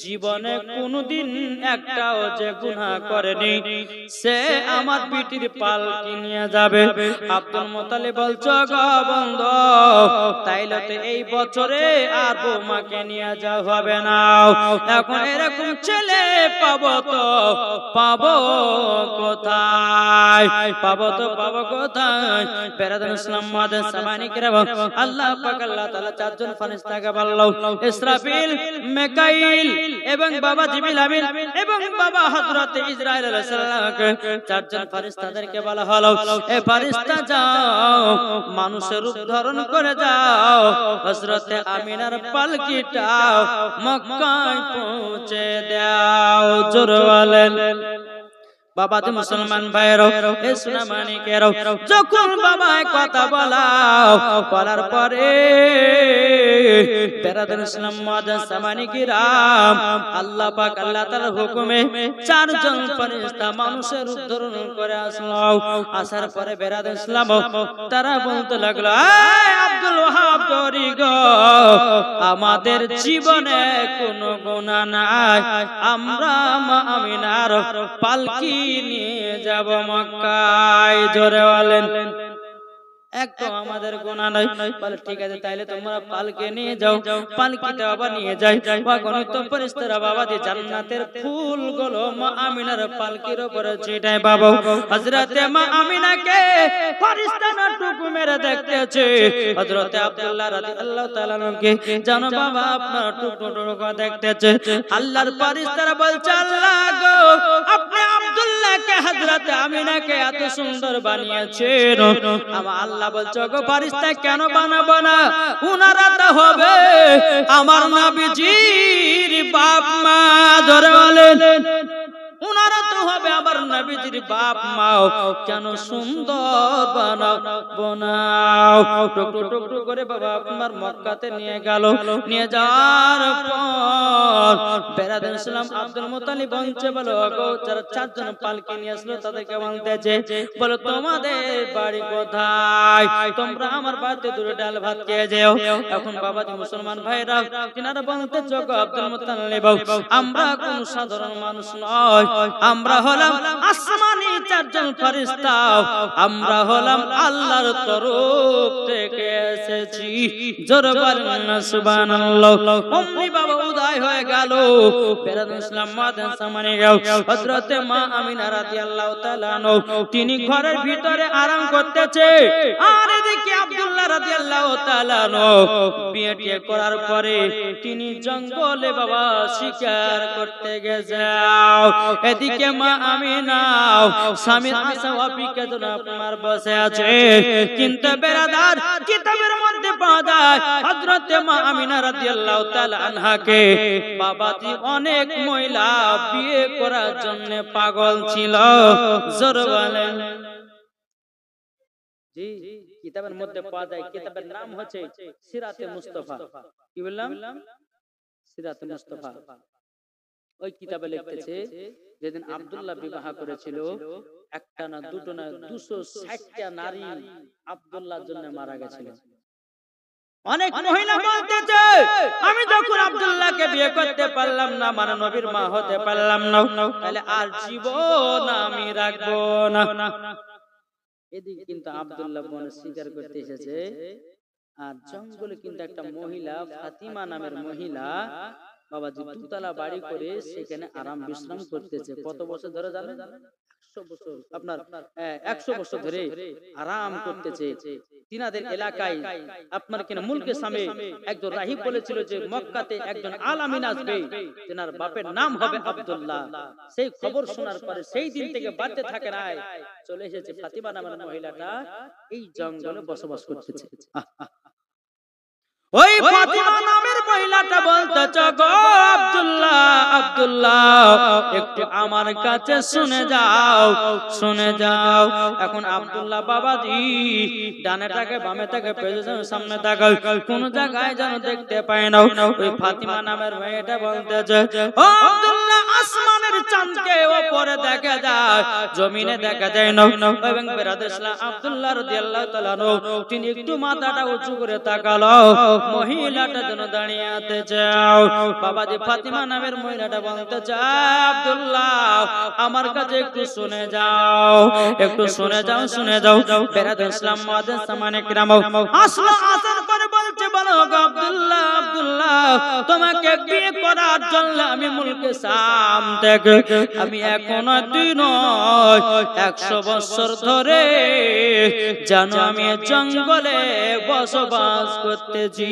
জীবনে কোনোদিন একটাও যে গুনাহ করেনি সে আমার বেটির পালকি নিয়ে যাবে। আব্দুল মুত্তালিব বলছো গো বন্ধু, তাইলে তো এই বছরে আর বৌমাকে নিয়ে যাওয়া হবে না। এখন এরকম ছেলে পাবো তো পাবো কোথায়? পাবো কোথায়? বেরাদান ইসলাম মাদান সামানিকরা আল্লাহ পাক আল্লাহ তাআলা চারজন ফেরেশতাকে বলল, ইসরাফিল, মিকাইল এবং বাবা জিবরিল আমিন এবং বাবা হযরত ইসরাইল আলাইহিস সালামকে চারজন ফেরেশতাদেরকে বলা হলো, এ ফেরেশতা যাও মানুষের রূপ ধারণ করে যাও, হযরত আমিনার পালকিটা মক্কায় পৌঁছে দাও। জোরে বলেন বাবা তো মুসলমান ভাইরাও, এ সোনামানিকেরাও, যখন বাবা কথা বলার পরে বেরাদান ইসলাম মাদান সামানিকেরাম আল্লাহ পাক আল্লাহ তাআলার হুকুমে চারজন ফেরেশতা মানুষের রূপ ধারণ করে আসলো। আসার পরে বেরাদান ইসলাম তারা বলতে লাগলো, এই আব্দুল ওয়াহাব দরি গো, আমাদের জীবনে কোনো গুনাহ নাই, আমরা মা আমিনার পালকি নিয়ে যাব মক্কায়। জোরে বলেন একদম আমাদের গুনাহ নাই। বলে ঠিক আছে, তাইলে তোমরা পালকি নিয়ে যাও। পালকিতে আবার নিয়ে যাই, অগণিত ফেরেশতারা বাবা দি জান্নাতের ফুলগুলো মা আমিনার পালকির উপরে ছিটায়। বাবা হযরতে মা আমিনাকে ফেরেশতারা টুকু মেরে দেখতেছে। হযরতে আব্দুল্লাহ রাদিয়াল্লাহু তাআলা কে জানো বাবা আপনার টুকু টুকু দেখতেছে। আল্লাহর ফেরেশতারা বলছে, আল্লাহ গো, আপনি আব্দুল্লাহকে হযরতে আমিনাকে এত সুন্দর বানিয়েছেন। আমার আল্লাহ বলছো গো ফেরেশতা কেন বানাবো না, উনারা তো হবে আমার নবীজির বাপ মা। ধরে বলেন উনারা তো হবে আমার নবীজির বাপ মা, কেন সুন্দর বানাও। টুকটুক টুকটুক করে বাবা আপনার মক্কাতে নিয়ে গেল। নিয়ে যাওয়ার পর বেরাদান ইসলাম আব্দুল মুত্তালিব বলছে, বলো গো যারা চারজন পালকি নিয়ে আসলো তাদেরকে বলতেছে, বলো তোমাদের বাড়ি কোথায়? তোমরা আমার বাড়িতে দুটো ডাল ভাত খেয়ে যাও। এখন বাবা মুসলমান ভাইরা তিনারা বলতেছে, গো আব্দুল মুত্তালিব, আমরা কোন সাধারণ মানুষ নয়, আমরা হলাম আসমানি চারজন ফেরেশতা, আমরা হলাম আল্লাহর তরফ থেকে এসেছি। জোরে বলেন না সুবহানাল্লাহ। অমনি বাবা উদয় হয়ে গেল। বেরাদান ইসলাম মাদান সামানি গাও হযরতে মা আমিনা রাদিয়াল্লাহু তাআলা তিনি ঘরের ভিতরে আরাম করতেছে, আর এদিকে আব্দুল্লাহ রাদিয়াল্লাহু তাআলা বিয়ে টিয়ে করার পরে তিনি জঙ্গলে বাবা শিকার করতে গেছে। এদিকে মা আমিনা স্বামীর আশা অপেক্ষায় আপনার বসে আছে। কিন্তু বেরাদার কিতাবের মধ্যে পাওয়া যায় হযরতে মা আমিনা রাদিয়াল্লাহু তাআলা আনহাকে বাবাজি অনেক মহিলা বিয়ে করার জন্য পাগল ছিল। জোরে বলেন জি। কিতাবের মধ্যে পাওয়া যায়, কিতাবের নাম হচ্ছে সিরাতে মুস্তাফা। কি বললাম? সিরাতে মুস্তাফা। ওই কিতাবে লিখতেছে যেদিন আব্দুল্লাহ বিবাহ করেছিল একটা না দুটো না 260টা নারী আব্দুল্লাহর জন্য মারা গেছিল। অনেক মহিলা বলতেছে, আমি যখন আব্দুল্লাহকে বিয়ে করতে পারলাম না, মানে নবীর মা হতে পারলাম না, তাহলে আর জীবন আমি রাখবো না। এদিকে কিন্তু আব্দুল্লাহ বনে শিকার করতে এসেছে, আর জঙ্গলে কিন্তু একটা মহিলা ফাতিমা নামের মহিলা বাবাজি দুতলা বাড়ি করে সেখানে আরাম বিশ্রাম করতেছে। কত বছর ধরে জানেন? 100 বছর। আপনার 100 বছর ধরে আরাম করতেছে। তিনাদের এলাকায় আপনার কিনা মুলকে সামে একজন রাহিব বলেছিল যে মক্কাতে একজন আলামিন আসবে, তেনার বাপের নাম হবে আব্দুল্লাহ। সেই খবর শোনার পরে সেই দিন থেকে বাড়তে থাকে নাই, চলে এসেছে ফাতিমা নামের মহিলাটা এই জঙ্গলে বসবাস করতেছে। ওই ফাতিমা নামের মহিলাটা বলতেছে, গো আব্দুল্লাহ, আব্দুল্লাহ একটু আমার কাছে শুনে যাও, শুনে যাও। এখন আব্দুল্লাহ বাবাজি ডানে তাকে বামে তাকে পেছনে সামনে তাকায়, কোন জায়গায় যেন দেখতে পায় না। ওই ফাতিমা নামের মেয়েটা বলতেছে, ও আব্দুল্লাহ, আসমানের চাঁদকে উপরে দেখা যায়, জমিনে দেখা যায় না। এবং বেরাদর ইসলাম আব্দুল্লাহ রাদিয়াল্লাহু তাআলা তিনি একটু মাথাটা উঁচু করে তাকালো, মহিলাটা যেন দাঁড়িয়ে আছে। যাও বাবাজি ফাতিমা নামের মহিলাটা বলতে চায়, আব্দুল্লাহ আমার কাছে একটু শুনে যাও, একটু শুনে যাও, শুনে যাও। বেরাদর ইসলাম মুআজ্জিন সামানে কিরাম আসলো, আসার পরে বলছে, বলো আব্দুল্লাহ, আব্দুল্লাহ তোমাকে বিয়ে করার জন্য আমি মুলকে শাম থেকে আমি এখনো 100 বছর ধরে জানো আমি জঙ্গলে বসবাস করতেছি,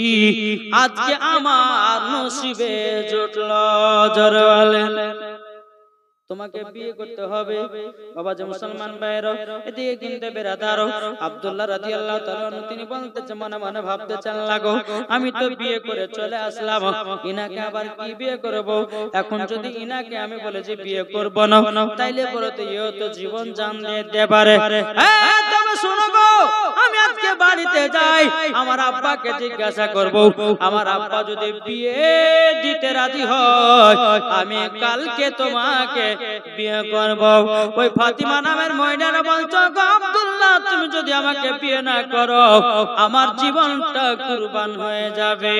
আজকে আমার নসিবে জুটলো। জোরে বলেন তোমাকে বিয়ে করতে হবে। বাবা যে মুসলমান ভাইরা এদিকে কিন্তু বেরাদার আব্দুল্লাহ রাদিয়াল্লাহু তাআলা তিনি বলতেছে, মনে মনে ভাবতেছেন, লাগো আমি তো বিয়ে করে চলে আসলাম, ইনাকে আবার কি বিয়ে করব? এখন যদি ইনাকে আমি বলে যে বিয়ে করব না, তাইলে বলে তো ইও তো জীবন জান দিয়ে দিতে পারে। হ্যাঁ তবে শোনো গো, আমি আজকে বাড়িতে যাই, আমার আব্বাকে জিজ্ঞাসা করব, আমার আব্বা যদি বিয়ে দিতে রাজি হয় আমি কালকে তোমাকে বিয়ে করব। ওই ফাতিমা নামের মহিলারা বলছো, আব্দুল্লাহ তুমি যদি আমাকে বিয়ে না করো আমার জীবনটা কুরবান হয়ে যাবে।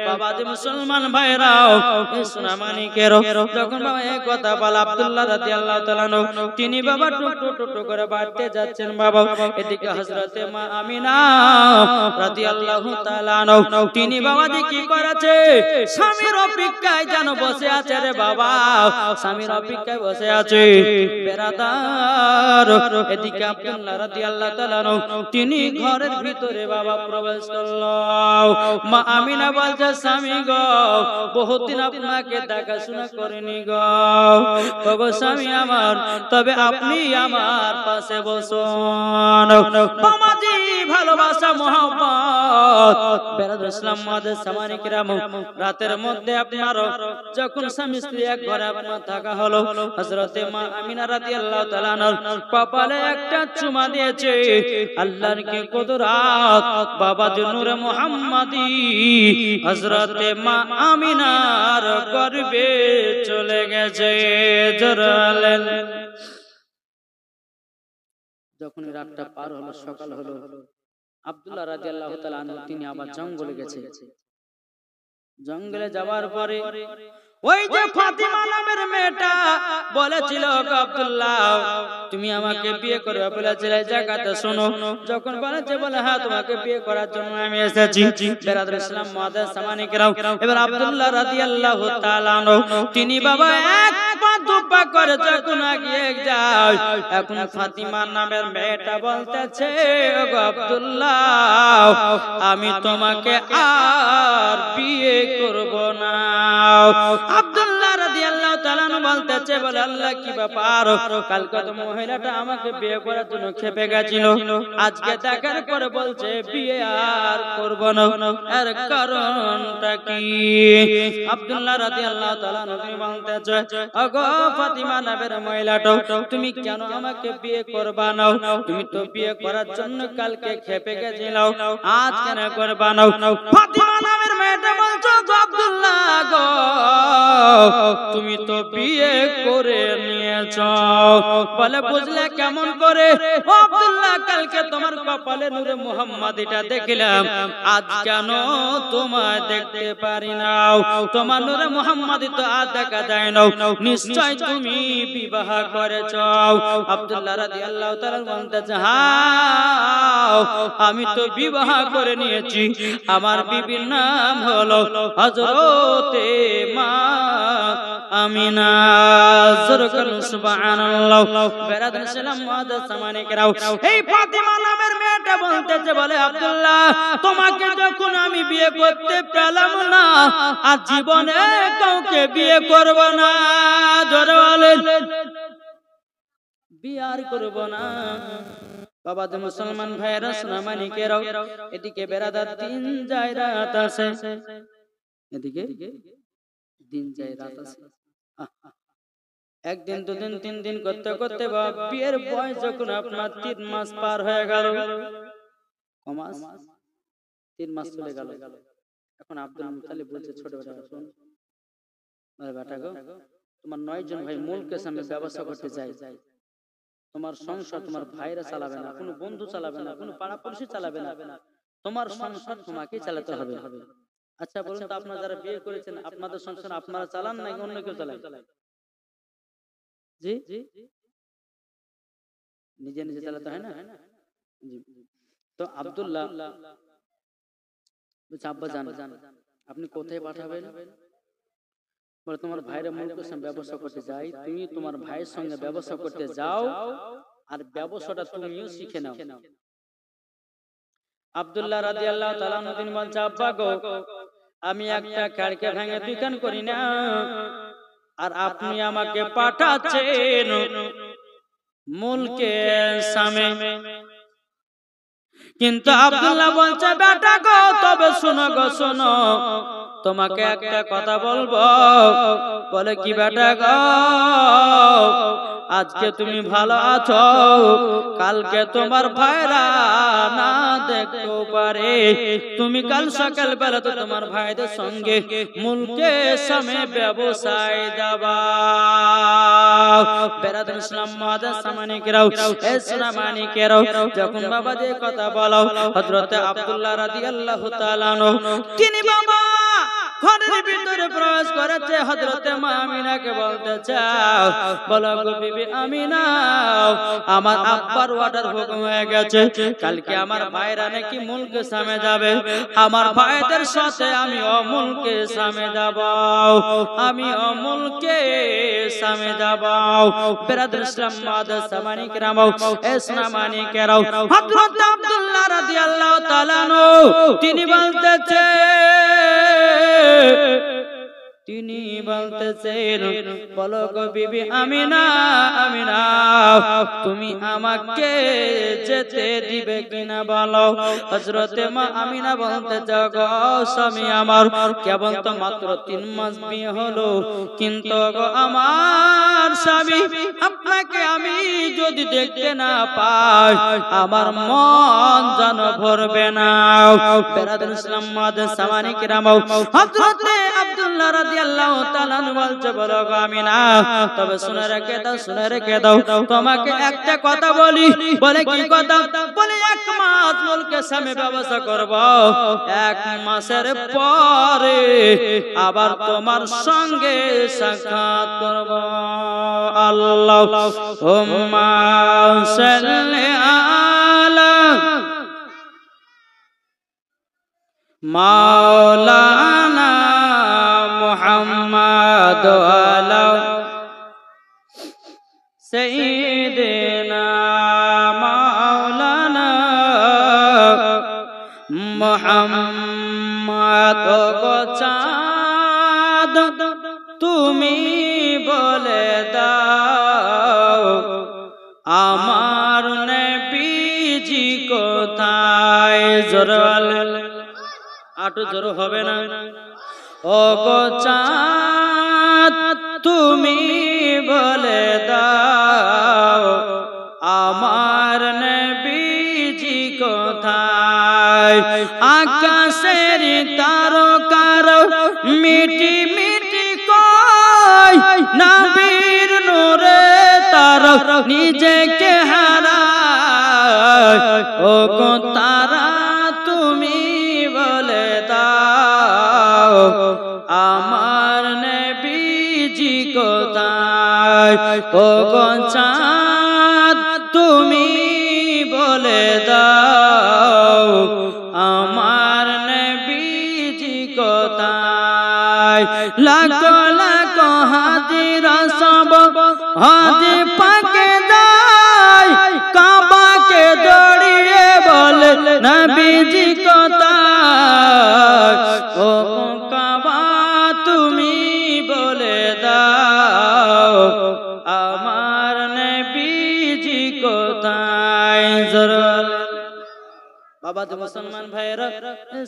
বাবা যে মুসলমান ভাইরাও এই সোনামানিকের যখন বাবা এই কথা বলে আব্দুল্লাহ রাদিয়াল্লাহু তাআলা তিনি বাবা টুকটু টুকটু করে বাড়তে যাচ্ছেন। বাবা এদিকে হযরতে মা আমিনা রাদিয়াল্লাহু তাআলা তিনি বাবা যে কি করেছে, স্বামীর অপেক্ষায় যেন বসে আছে রে বাবা, স্বামীর অপেক্ষায় বসে আছে। বেরাদার এদিকে আব্দুল্লাহ রাদিয়াল্লাহু তাআলা তিনি ঘরের ভিতরে বাবা প্রবেশ করলো। মা আমিনা বলছে, স্বামী গো বহুদিন আপনাকে দেখাশোনা করিনি গো, ওগো স্বামী আমার, তবে আপনি আমার পাশে বসুন। বাবাজি ভালোবাসা মোহাম্মত বেরাদর ইসলাম মুআজ্জিন সামানি কিরাম রাতের মধ্যে আপনার যখন স্বামী স্ত্রী এক ঘরে আপনার থাকা হলো, হযরতে মা আমিনা রাদিয়াল্লাহু তাআলা কপালে একটা চুমা দিয়েছে। আল্লাহর কি কুদরত, বাবা যে নূরে মুহাম্মাদি হযরতে মা আমিনার গর্ভে চলে গেছে। জরালেন যখন রাতটা পার হলো, সকাল হলো, আব্দুল্লাহ রাদিয়াল্লাহু তাআলা তিনি আবার জঙ্গলে গেছে। জঙ্গলে যাওয়ার পরে ওই যে ফাতিমা নামের মেয়েটা বলেছিল, আব্দুল্লাহ তুমি আমাকে বিয়ে করবে বলেছিলে, জায়গাটা শোনো। যখন বলেছে বলে হ্যাঁ তোমাকে বিয়ে করার জন্য আমি এসেছি। বেরাদর ইসলাম মুআজ্জিন সামানি কিরাম এবার আব্দুল্লাহ রাদিয়াল্লাহু তাআলা তিনি বাবা এক পা দুপা করে যখন এগিয়ে যায়, এখন ফাতিমা নামের মেয়েটা বলতেছে, ওগো আব্দুল্লাহ আমি তোমাকে আর বিয়ে করব না। আব্দুল্লাহ রাদিয়াল্লাহু তাআলা বলতেছে, বলে আল্লাহ কি ব্যাপার, কালকে তো মহিলাটা আমাকে বিয়ে করার জন্য খেপে গেছিল, আজকে দেখার পরে বলছে বিয়ে আর করব না, এর কারণটা কি? আব্দুল্লাহ রাদিয়াল্লাহু তাআলা নবী বলতেছে, ওগো ফাতিমা নামের মহিলাটা তুমি কেন আমাকে বিয়ে করবা না? তুমি তো বিয়ে করার জন্য কালকে খেপে গেছিলে, আজ কেন করবা না? ফাতিমা নামের মেয়েটা বলছো, আব্দুল্লাহ গো তুমি তো বিয়ে করে নিয়েছো। বলে বুঝলে কেমন করে? আব্দুল্লাহ কালকে তোমার কপালে নূরে মুহাম্মাদিটা দেখলাম, আজ কেন তোমায় দেখতে পারি না? তোমার নূরে মুহাম্মাদি তো আজ দেখা যায় না, নিশ্চয় তুমি বিবাহ করেছো। আব্দুল্লাহ রাদিয়াল্লাহু তাআলা বলতেছে, হ্যাঁ আমি তো বিবাহ করে নিয়েছি, আমার বিবির নাম হলো হযরতে মা আমিনা। সুবহানাল্লাহ। বেরাদর ইসলাম মুআজ্জিন সামানি কিরাম এই ফাতিমা নামের মেয়েটা বলতেছে, বলে আব্দুল্লাহ তোমাকে যখন আমি বিয়ে করতে পেলাম না, আর জীবনে কাউকে বিয়ে করব না। জোরে বলেন বিয়ে আর করব না। বাবা যে মুসলমান ভাইরা সোনামানিকেরাও এদিকে বেরাদার দিন যায় রাত আসে, এদিকে দিন যায় রাত আসে। একদিন দুদিন তিন দিন করতে করতে বিয়ের বয়স যখন আপনার 3 মাস পার হয়ে গেল, কমাস 3 মাস চলে গেল, এখন আব্দুল মুত্তালিব বলছে ছোট বেটা, শোন বেটা গো তোমার 9 জন ভাই মুলকের সামনে ব্যবসা করতে যায়, তোমার সংসার তোমার ভাইরা চালাবে না, কোনো বন্ধু চালাবে না, কোনো পাড়া পড়শি চালাবে না, তোমার সংসার তোমাকেই চালাতে হবে। আচ্ছা বলুন তো, আপনারা যারা বিয়ে করেছেন আপনাদের সংসার আপনারা চালান নাকি অন্য কেউ চালায়? জি, নিজে নিজে চালাতে হয় না? জি। তো আব্দুল্লাহ বলছে, আব্বা জান আপনি কোথায় পাঠাবেন? বলে তোমার ভাইরা মুলকের সঙ্গে ব্যবসা করতে যায়, তুমি তোমার ভাইয়ের সঙ্গে ব্যবসা করতে যাও, আর ব্যবসাটা তুমিও শিখে নাও। আব্দুল্লাহ রাদিয়াল্লাহু তাআলা তিনি বলছে, আব্বা গো, আমি একটা কারকে ভেঙে দোকান করি না, আর আপনি আমাকে পাঠাচ্ছেন মুলকের সামনে। কিন্তু আব্দুল্লাহ বলছে, বেটা গো, তবে শোনো গো শোনো, তোমাকে একটা কথা বলবো। বলে কি বেটা গো? আজকে তুমি ভালো আছো, কালকে তোমার ভাইরা না দেখতে পারে, তুমি কাল সকাল বেলা তো তোমার ভাইদের সঙ্গে মুলকের সামনে ব্যবসায় যাবা। বেরাদুল ইসলাম মাদার সামানিকেরাও, ইসলামানিকেরাও, যখন বাবা যে কথা বলো, হযরতে আব্দুল্লাহ রাদিয়াল্লাহু তাআলা আনহু তিনি বাবা ঘরের ভিতরে প্রবেশ করেছে। হযরতে মা আমিনাকে বলতে চাও, বলো গো বিবি আমিনা, আমার আব্বার অর্ডার হুকুম হয়ে গেছে, কালকে আমার ভাইরা নাকি মুলকের সামনে যাবে, আমার ভাইদের সাথে আমি মুলকের সামনে যাব, আমি মুলকের সামনে যাব। বেরাদুল ইসলাম মাদার সামানিকেরাও, ইসলামানিকেরাও, হযরত আব্দুল্লাহ রাদিয়াল্লাহু তাআলা আনহু তিনি বলতেছেন, বলো গো বিবি আমিনা, আমিনা তুমি আমাকে যেতে দিবে কিনা বলো। হযরতে মা আমিনা বলতে চাও, গো স্বামী আমার, কেবল তো মাত্র 3 মাস বিয়ে হলো, কিন্তু গো আমার স্বামী, আপনাকে আমি যদি দেখতে না পাই আমার মন যেন ভরবে না। বেরাদুল ইসলাম মাদার সামানিকেরাও, হযরতে আব্দুল্লাহ রাদিয়াল্লাহু তাআলা বলছে, বলো গো আমিনা, তবে শুনে রেখে দাও, শুনে রেখে দাও, তোমাকে একটা কথা বলি। বলে কি কথা? বলে 1 মাস মুলকের সামনে ব্যবসা করব, 1 মাসের পরে আবার তোমার সঙ্গে সাক্ষাৎ করব। আল্লাহুম্মা সাল্লি আলা মাওলানা মুহাম্মদ ওয়ালা সাইয়্যিদিনা মাওলানা মুহাম্মদ। গো চাঁদ তুমি বলে দাও, আমার নবীজি কোথায়? জোরে আটু জোর হবে না? ও গো চাঁদ তুমি বলে দাও, আমার নবীজি কোথায়? আকাশের তারকার মিটি মিটি কয়, নবীর নূরে তার নিজেকে হারায়। ও গো তারা তুমি বলে দাও, আমার নবীজি কোথায়? ও গো চাঁদ তুমি বলে দাও, আমার নবীজি কোথায়? লাখো লাখো হাজিরা সব হাজি পাকে যায়, কাবাকে দড়িয়ে বলে নবীজি কোথায়? ও কাবা তুমি বলে দাও, আমার নবীজি কোথায়? বাবা তো মুসলমান ভাইরা,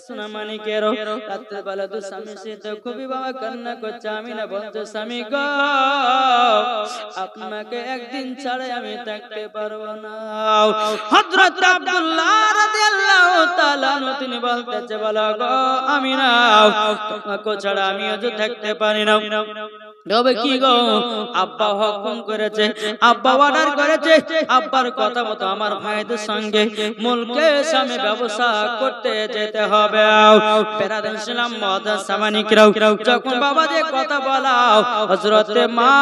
সোনামানিকেরও, রাত্রে বেলা তো স্বামী সে খুবই বাবা কান্না করছে। আমি না বলছে, স্বামী গো, আপনাকে একদিন ছাড়া আমি থাকতে পারবো না। হযরত আব্দুল্লাহ রাদিয়াল্লাহু তাআলা তিনি বলতেছে, বলো গো আমিনা, তোমাকে ছাড়া আমি আজ থাকতে পারি না। তবে কি গো, আব্বা হুকুম করেছে, আব্বা অর্ডার করেছে, আব্বার কথা মতো আমার ভাইদের সঙ্গে মুলকে সামে ব্যবসা করতে যেতে হবে। বেরাদান ইসলাম মাদান সামানিকরাও যখন বাবা যে কথা বলাও, হযরতে মা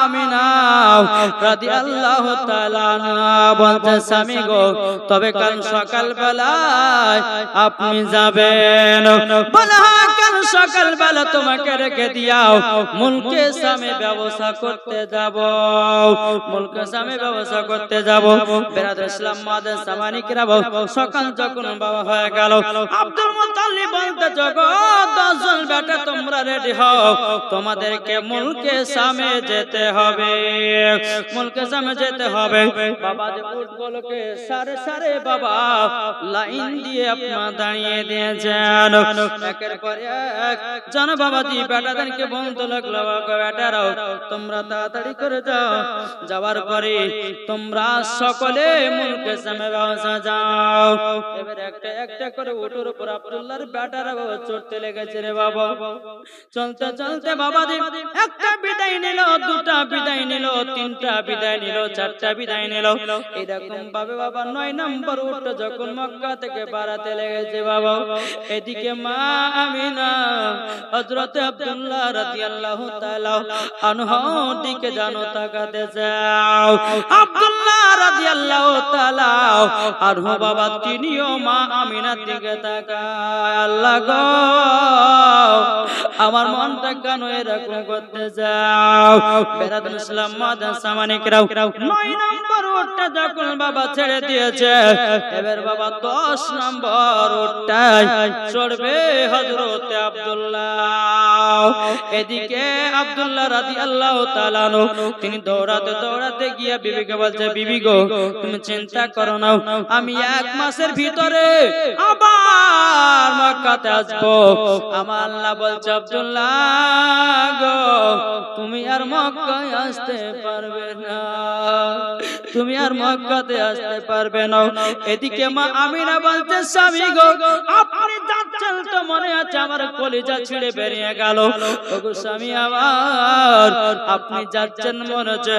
আমিনা রাদিয়াল্লাহু তাআলা আনহা বলতে, স্বামী গো তবে কাল সকাল বেলায় আপনি যাবেন। বলা কাল সকাল বেলা তোমাকে রেখে দিয়াও মুলকে সামে ব্যবসা করতে যাব, মুলকে সামে ব্যবসা করতে যাব। বেরাদার ইসলাম মাদান সামানিকরা সকাল যখন বাবা হয়ে গেল, আব্দুল মুত্তালিব বলতে, জগৎ 10 জন বেটা তোমরা রেডি হও, তোমাদেরকে মুলকে সামে যেতে হবে, মুলকে সামে যেতে হবে। বাবা যে উটগুলোকে সারে সারে বাবা লাইন দিয়ে আপনারা দাঁড়িয়ে দিয়েছেন, একের পর এক জন বাবাজি বেটাদেরকে বলতে লাগলো, বেটারাও তোমরা তাড়াতাড়ি করে যাও, যাওয়ার পরে তোমরা সকলে মুলকে সামে ব্যবসা যাও। এবার একটা একটা করে উটের উপর আব্দুল্লাহর বেটারা বাবা চড়তে লেগেছে রে বাবা। চলতে চলতে বাবাজি একটা বিদায় নিল, দুটা বিদায় নিল, তিনটা বিদায় নিল, চারটা বিদায় নিল। এরকম ভাবে বাবা 9 নম্বর উট যখন মক্কা থেকে বাড়াতে লেগেছে বাবা, এদিকে মা আমিনা হযরত আব্দুল্লাহ রাদিয়াল্লাহু তাআলা আনহুর দিকে জানো তাকাতে যাও। আব্দুল্লাহ রাদিয়াল্লাহু তাআলা আনহু বাবা তিনিও মা আমিনার দিকে তাকায়, আল্লাহ গো আমার মনটা কেন এরকম করতে যাও। বেরাদান ইসলাম মাদান সামানিকরাও 9 নম্বর উটটা যখন বাবা ছেড়ে দিয়েছে, এবার বাবা 10 নম্বর উটটায় চড়বে হযরত আব্দুল্লাহ। এদিকে আব্দুল্লাহ রাদিয়াল্লাহু তাআলা তিনি দৌড়াতে দৌড়াতে গিয়ে বিবিকে বলছে, বিবি গো তুমি চিন্তা করো না, আমি 1 মাসের ভিতরে আবার মক্কাতে আসবো। আমার আল্লাহ বলছে, আব্দুল্লাহ গো তুমি আর মক্কায় আসতে পারবে না, তুমি আর মক্কাতে আসতে পারবে না। এদিকে মা আমিনা বলতে, স্বামী গো আপনি যাচ্ছেন তো মনে আছে আমার কলিজা ছিঁড়ে বেরিয়ে গেল। ওগো স্বামী আমার আপনি যাচ্ছেন মনে হচ্ছে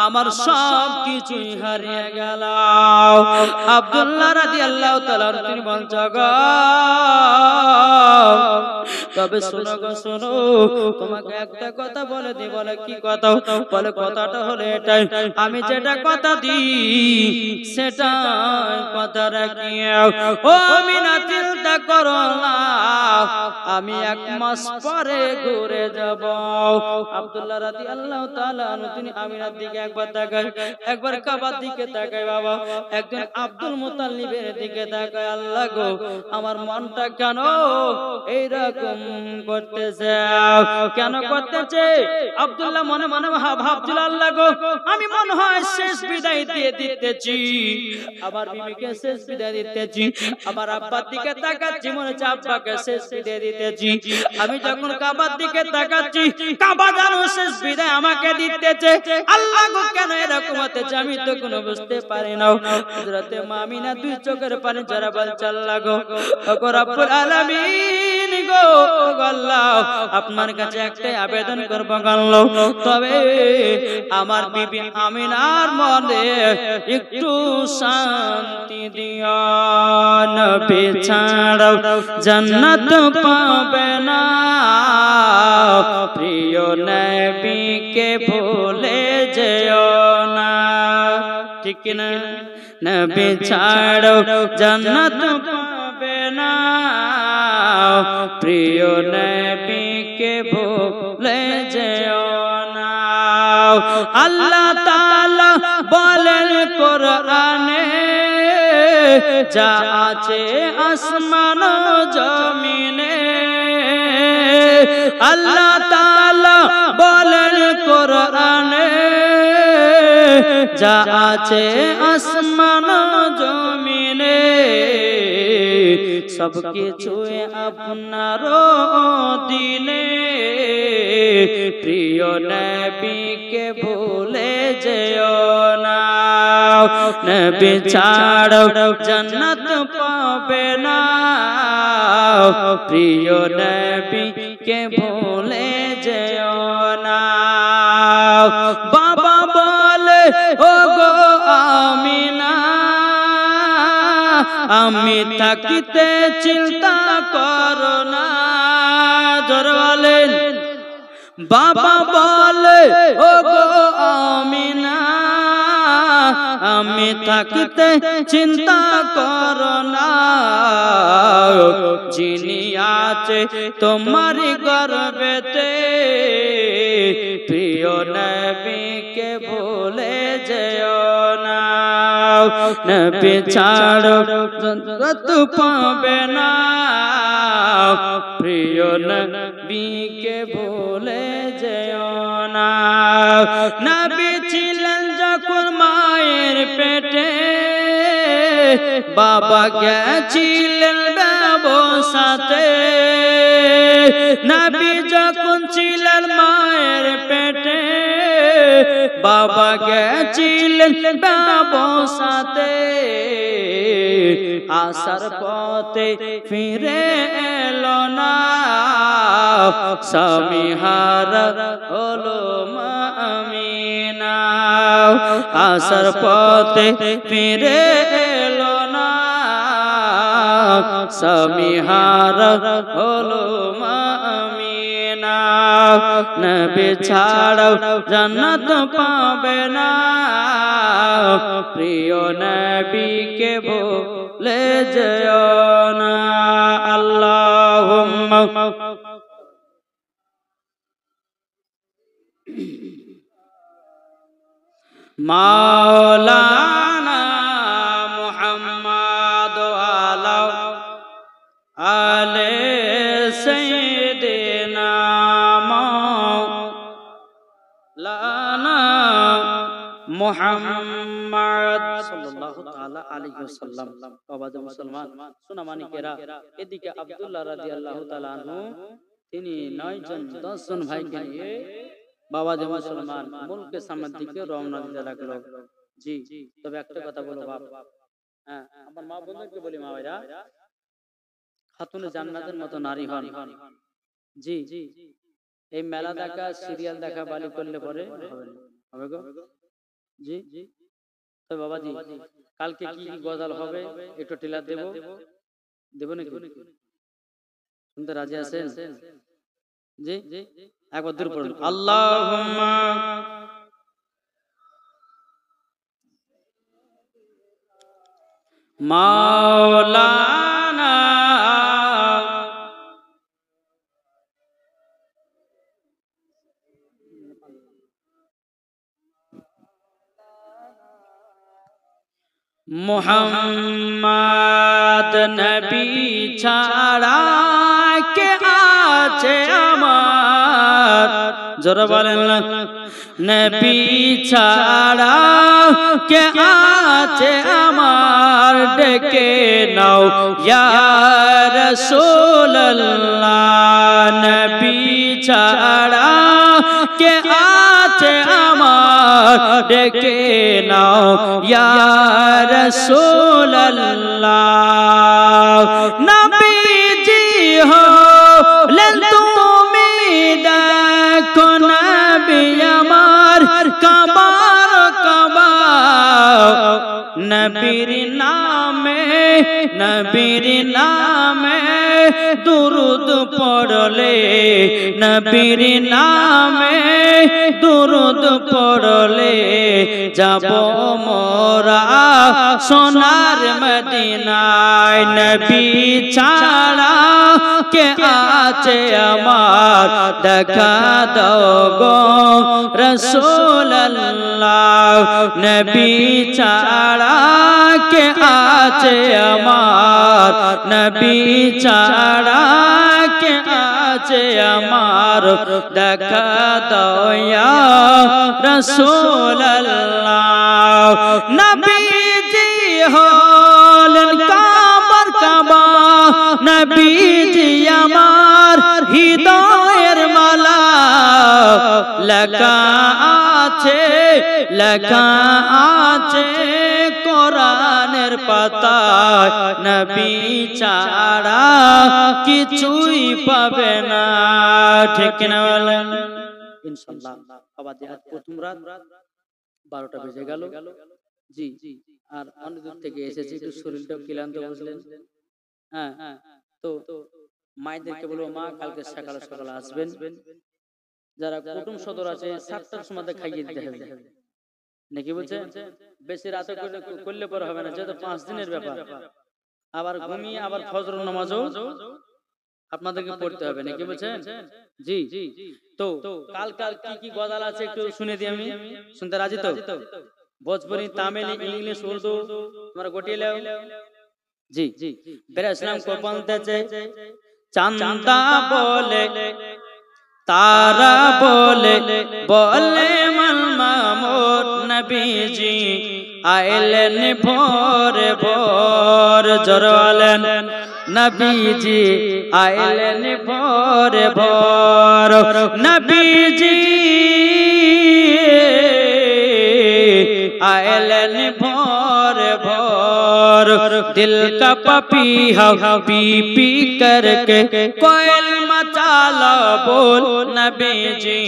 আমার সব কিছুই হারিয়ে গেল। আব্দুল্লাহ রাদিয়াল্লাহু তাআলা তিনি বলছেন, গো তবে শোনো গো শোনো, তোমাকে একটা কথা বলে দিই। বলে কি কথা? বলে কথাটা হলো এটাই, আমি যেটা কথা দিই সেটা কথা রাখি। ও আমিনা চিন্তা করো না, আমি 1 মাস পরে ঘুরে যাব। আব্দুল্লাহ রাদিয়াল্লাহু তাআলা তিনি আমিনার দিকে একবার তাকায়, একবার কাবার দিকে তাকায় বাবা, একদিন আব্দুল মুত্তালিবের দিকে তাকায়। আল্লাহ গো আমার মনটা কেন এইরকম করতেছে, কেন করতেছে? আব্দুল্লাহ মনে মনে ভাবছিল, আল্লাহ গো আমি মনে হয় শেষ বিদায় দিয়ে দিতেছি, আমার বিবিকে শেষ বিদায় দিতেছি, আমার আব্বার দিকে তাকাচ্ছি মনে হচ্ছে আব্বাকে শেষ বিদায় দিতেছি। আমি যখন কাবার দিকে তাকাচ্ছি কাবা যেন শেষ বিদায় আমাকে দিতেছে। আল্লাহ গো কেন এরকম হতেছে আমি তো কোনো বুঝতে পারি না। হযরতে মা আমিনা 2 চোখের পানি ঝরা বলছে, আল্লাহ গো ওগো রব্বুল আলামিন গো আল্লাহ আপনার কাছে একটাই আবেদন করব আল্লাহ, তবে আমার বিবি আমিনার মনে একটু শান্তি দিও, নবী ছাড়া জান্নাত পাবে না, প্রিয় নবীকে ভুলে যেও না, ঠিক না? নবী ছাড়া জান্নাত পাবে না, প্রিয় নবীকে ভুলে যেও না। আল্লাহ তাআলা বলেন কোরআনে, যা আছে আসমান ও জমিনে, আল্লাহ তাআলা বলেন কোরআনে, যা আছে আসমান ও জমিনে, সব কিছু আপনার দিনে, প্রিয় নবীকে ভুলে যেও না, নবী ছাড়া জান্নাত পাবে না, প্রিয় নবীকে ভুলে যেও না। ও গো আমিনা আমি থাকিতে চিন্তা করো না জোরে বলেন বাবা বলে ও গো আমিনা আমি থাকিতে চিন্তা করো না যিনি আছে তোমার গর্ভেতে প্রিয় নবীকে ভুলে যেও না নবী ছাড়ো জন্নত পাবে না প্রিয় নবীকে ভুলে যেও না নবী ছিলেন যখন মায়ের পেটে বাবা গেছিলেন ব্যবসাতে নবী যখন ছিলেন মায়ের পেটে বাবা গেছিলেন ব্যবসাতে আসার পথে ফিরে এলো না স্বামী হারা হলো মা আমিনা আসার পথে ফিরে এলো না স্বামী হারা হলো মা আমিনা নবী ছাড়াও জান্নাত পাবে না প্রিয় নবীকে ভুলে যেও না আল্লাহুম্মা মাওলানা মুহাম্মদ আলা আলে সাইয়্যিদিনা মাওলানা মুহাম্মদ সাল্লাল্লাহু তাআলা আলাইহি ওয়াসাল্লাম আবাদ মুসলমান সোনা মানিকেরা এদিকে আব্দুল্লাহ রাদিয়াল্লাহু তাআলা আনহু তিনি 9 জন 10 জন ভাইকে নিয়ে বাবা যে মুসলমান মুলকের সামনের দিকে রওনা দিতে লাগলো জি তবে একটা কথা বলো বাপ হ্যাঁ আমার মা বোনদেরকে বলি মা ভাইরা খাতুনে জান্নাতের মতো নারী হন জি এই মেলা দেখা সিরিয়াল দেখা বালি করলে পরে হবে গো জি তো বাবাজি কালকে কি গজল হবে একটু টিলার দেব নাকি শুনতে রাজি আছেন জি একবার দূর পড়ুন আল্লাহুম্মা মাওলানা মুহাম্মদ নবী ছাড়া কে আছে আমার জোরে বলেন না নবী ছাড়া কে আছে আমার ডেকে নাও ইয়া রাসূলুল্লাহ নবী ছাড়া কে আছে আমার ডেকে নাও ইয়া রাসূলুল্লাহ নবীজি হলেন তুমি দেখো নবী আমার কাবার কাবা নবীর নামে দুরুদ পড়লে নবীর নামে দুরুদ পড়লে যাব মোরা সোনার মদিনায় নবী ছাড়া কে আছে আমার দেখা দাও গো রাসূলুল্লাহ নবী ছাড়া কে আছে আমার নবী ছাড়া কে আছে আমার দেখা দাও ইয়া রাসূলুল্লাহ নবীজি হলেন কাবার কাবা নবীজি আমার হৃদয়ের মালা লেখা আছে কোরআনের পাতায় নবী ছাড়া কিছুই পাবে না ঠিক না বলেন ইনশাআল্লাহ আবাদি প্রথম রাত 12টা বেজে গেল। জি, আর অনেক দূর থেকে এসেছি, একটু শরীরটা ক্লান্ত, বুঝলেন। হ্যাঁ, তো মায়েদেরকে বলবো, মা কালকে সকালে সকালে আসবেন, যারা কুটুম সদর আছে 7টার সময় খাইয়ে দিতে হবে, নাকি বলছেন? বেশি রাতে করলে পরে হবে না, যেহেতু 5 দিনের ব্যাপার। আবার ঘুমিয়ে আবার ফজর নামাজও আপনাদেরকে পড়তে হবে, নাকি বলছেন? জি, তো কাল কি কি গজাল আছে একটু শুনে দিই আমি, শুনতে রাজি তো? ভোজপুরি, তামিল, ইংলিশ, উর্দু তোমরা গোটিয়ে নাও। জি, বেরা ইসলাম को বলতেছে, চাঁদা বলে তারা বলে বলে মামুর নবীজি আইলেন ভোরে ভোর, জোরালেন নবীজি আইলেন ভোরে ভোর, নবীজি आयलन भोर भोर, दिल का पपीहा पी पी करके कोयल मचाला बोल, नबी जी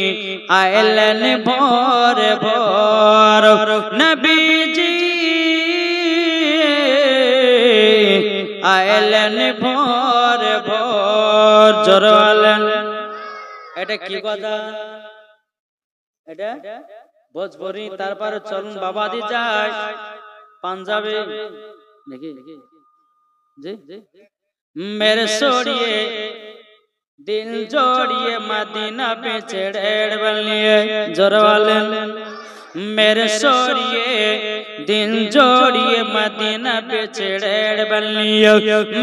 आयलन भोर भोर, नबी जी आयलन भोर भोर, জোরালেন। এটা কি কথা? এটা ভোজপুরি। তারপরে চলুন বাবা দি যায় পাঞ্জাবে, নাকি? জি, মেরে सोड़िए दिल जोड़िए मदीना पे चढ़ेड़ बनिए, जोरवालेन। मेरे सोड़िए दिल जोड़िए मदीना पे चढ़ेड़ बनिए,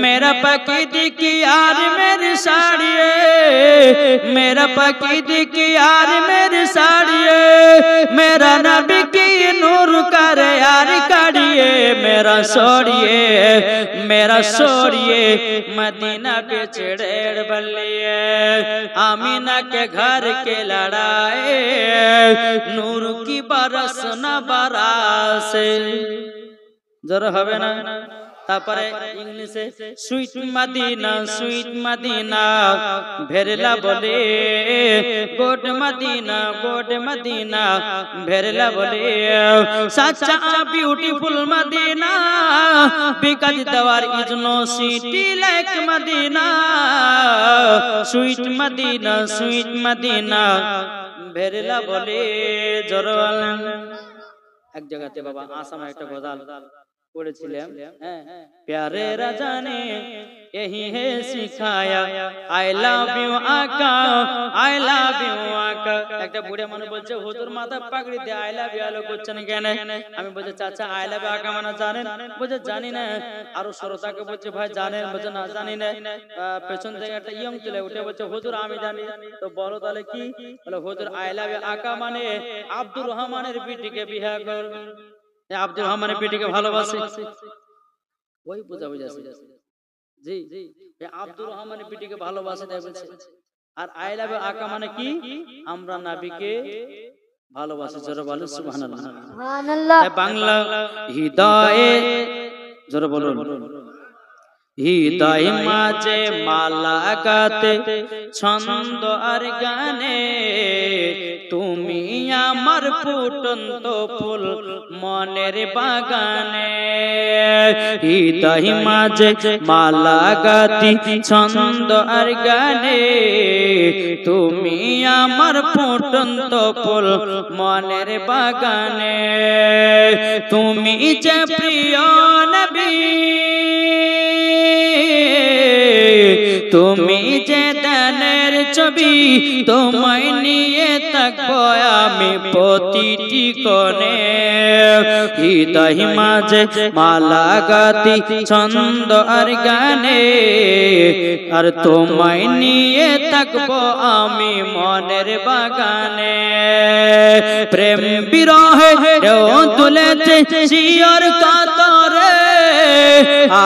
मेरा पकीदी की यार मेरी साड़िए, मेरा पकीदी की यार मेरी साड़िए, मेरा नबी की नूर कर यार काढ़िए, मेरा सोड़िए मदीना पे चढ़ेड़ बनिए, आमीना के घर के लड़ाए नूर की बरस न बरासे, जरा হবে না। তারপরে ইংলিশে সুইট মদিনা ভেরলা বলে গোড মদিনা ভেরলা বলে, সাচ্চা beautiful Madina because there is no city like Madina, sweet Madina ভেরলা বলে, জোরালেন। এক জায়গাতে বাবা আসামে একটা গজাল পড়েছিলাম, प्यारे राजा ने यही है सिखाया, आई लव यू आका, आई लव यू आका। একটা বুড়া মানুষ বলছে, হুজুর মাথা পাগড়ি দিয়ে আই লাভ ইউ আলো করছেন কেন? আমি বলছি, চাচা আই লাভ ইউ আকা মানে জানেন? বলছে জানি না। আর শ্রোতাকে বলছে, ভাই জানেন? বলছে না জানি না। পেছন থেকে একটা ইয়ং ছেলে উঠে বলছে, হুজুর আমি জানি। তো বলো তাহলে কি? বলে হুজুর আই লাভ ইউ আকা মানে আব্দুর রহমানের বিটিকে বিয়ে কর, আব্দুর রহমানের বিটিকে ভালোবাসে, ওই বুঝা বুঝাছে। জি, আব্দুর রহমানের বিটিকে ভালোবাসে তাই বলছে। আর আই লাভ ইউ আকা মানে কি? আমরা নবীকে ভালোবাসি, জোরে বলো সুবহানাল্লাহ। সুবহানাল্লাহ। বাংলা হৃদয়ে জোরে বলুন, হৃদয় মাঝে মালা গাতে ছন্দ আর গানে, তুমি আমার ফুটন্ত ফুল মনের বাগানে, হৃদয় মাঝে মালা গাতি ছন্দ আর গানে, তুমি আমার ফুটন্ত ফুল মনের বাগানে, তুমি যে প্রিয় নবী, তুমি যে দানের ছবি, তোমায় নিয়ে থাকবো আমি প্রতিটি কোণে, হৃদয় মাঝে মালা গাতি ছন্দ আর গানে, আর তোমায় নিয়ে থাকবো আমি মনের বাগানে, প্রেম বিরহে ঢেউ তুলেছে শিয়র কাতরে,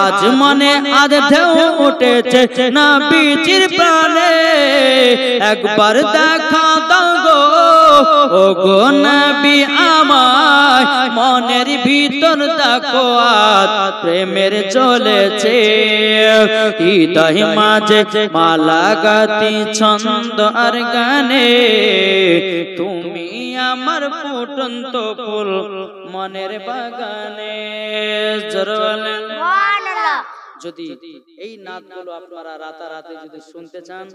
আজ মনে আজ ঢেউ উঠেছে নবীজির প্রাণে, একবার দেখা দাও গো ও গো নবী আমায়, মনের ভিতর দেখো আজ প্রেমের জ্বলেছে, হৃদয় মাঝে মালা গাতি ছন্দ আর গানে, তুমি আমার ফুটন্ত ফুল মনের বাগানে। জোরে বলেন সুবহানাল্লাহ। যদি এই নাতগুলো আপনারা রাতারাতি যদি শুনতে চান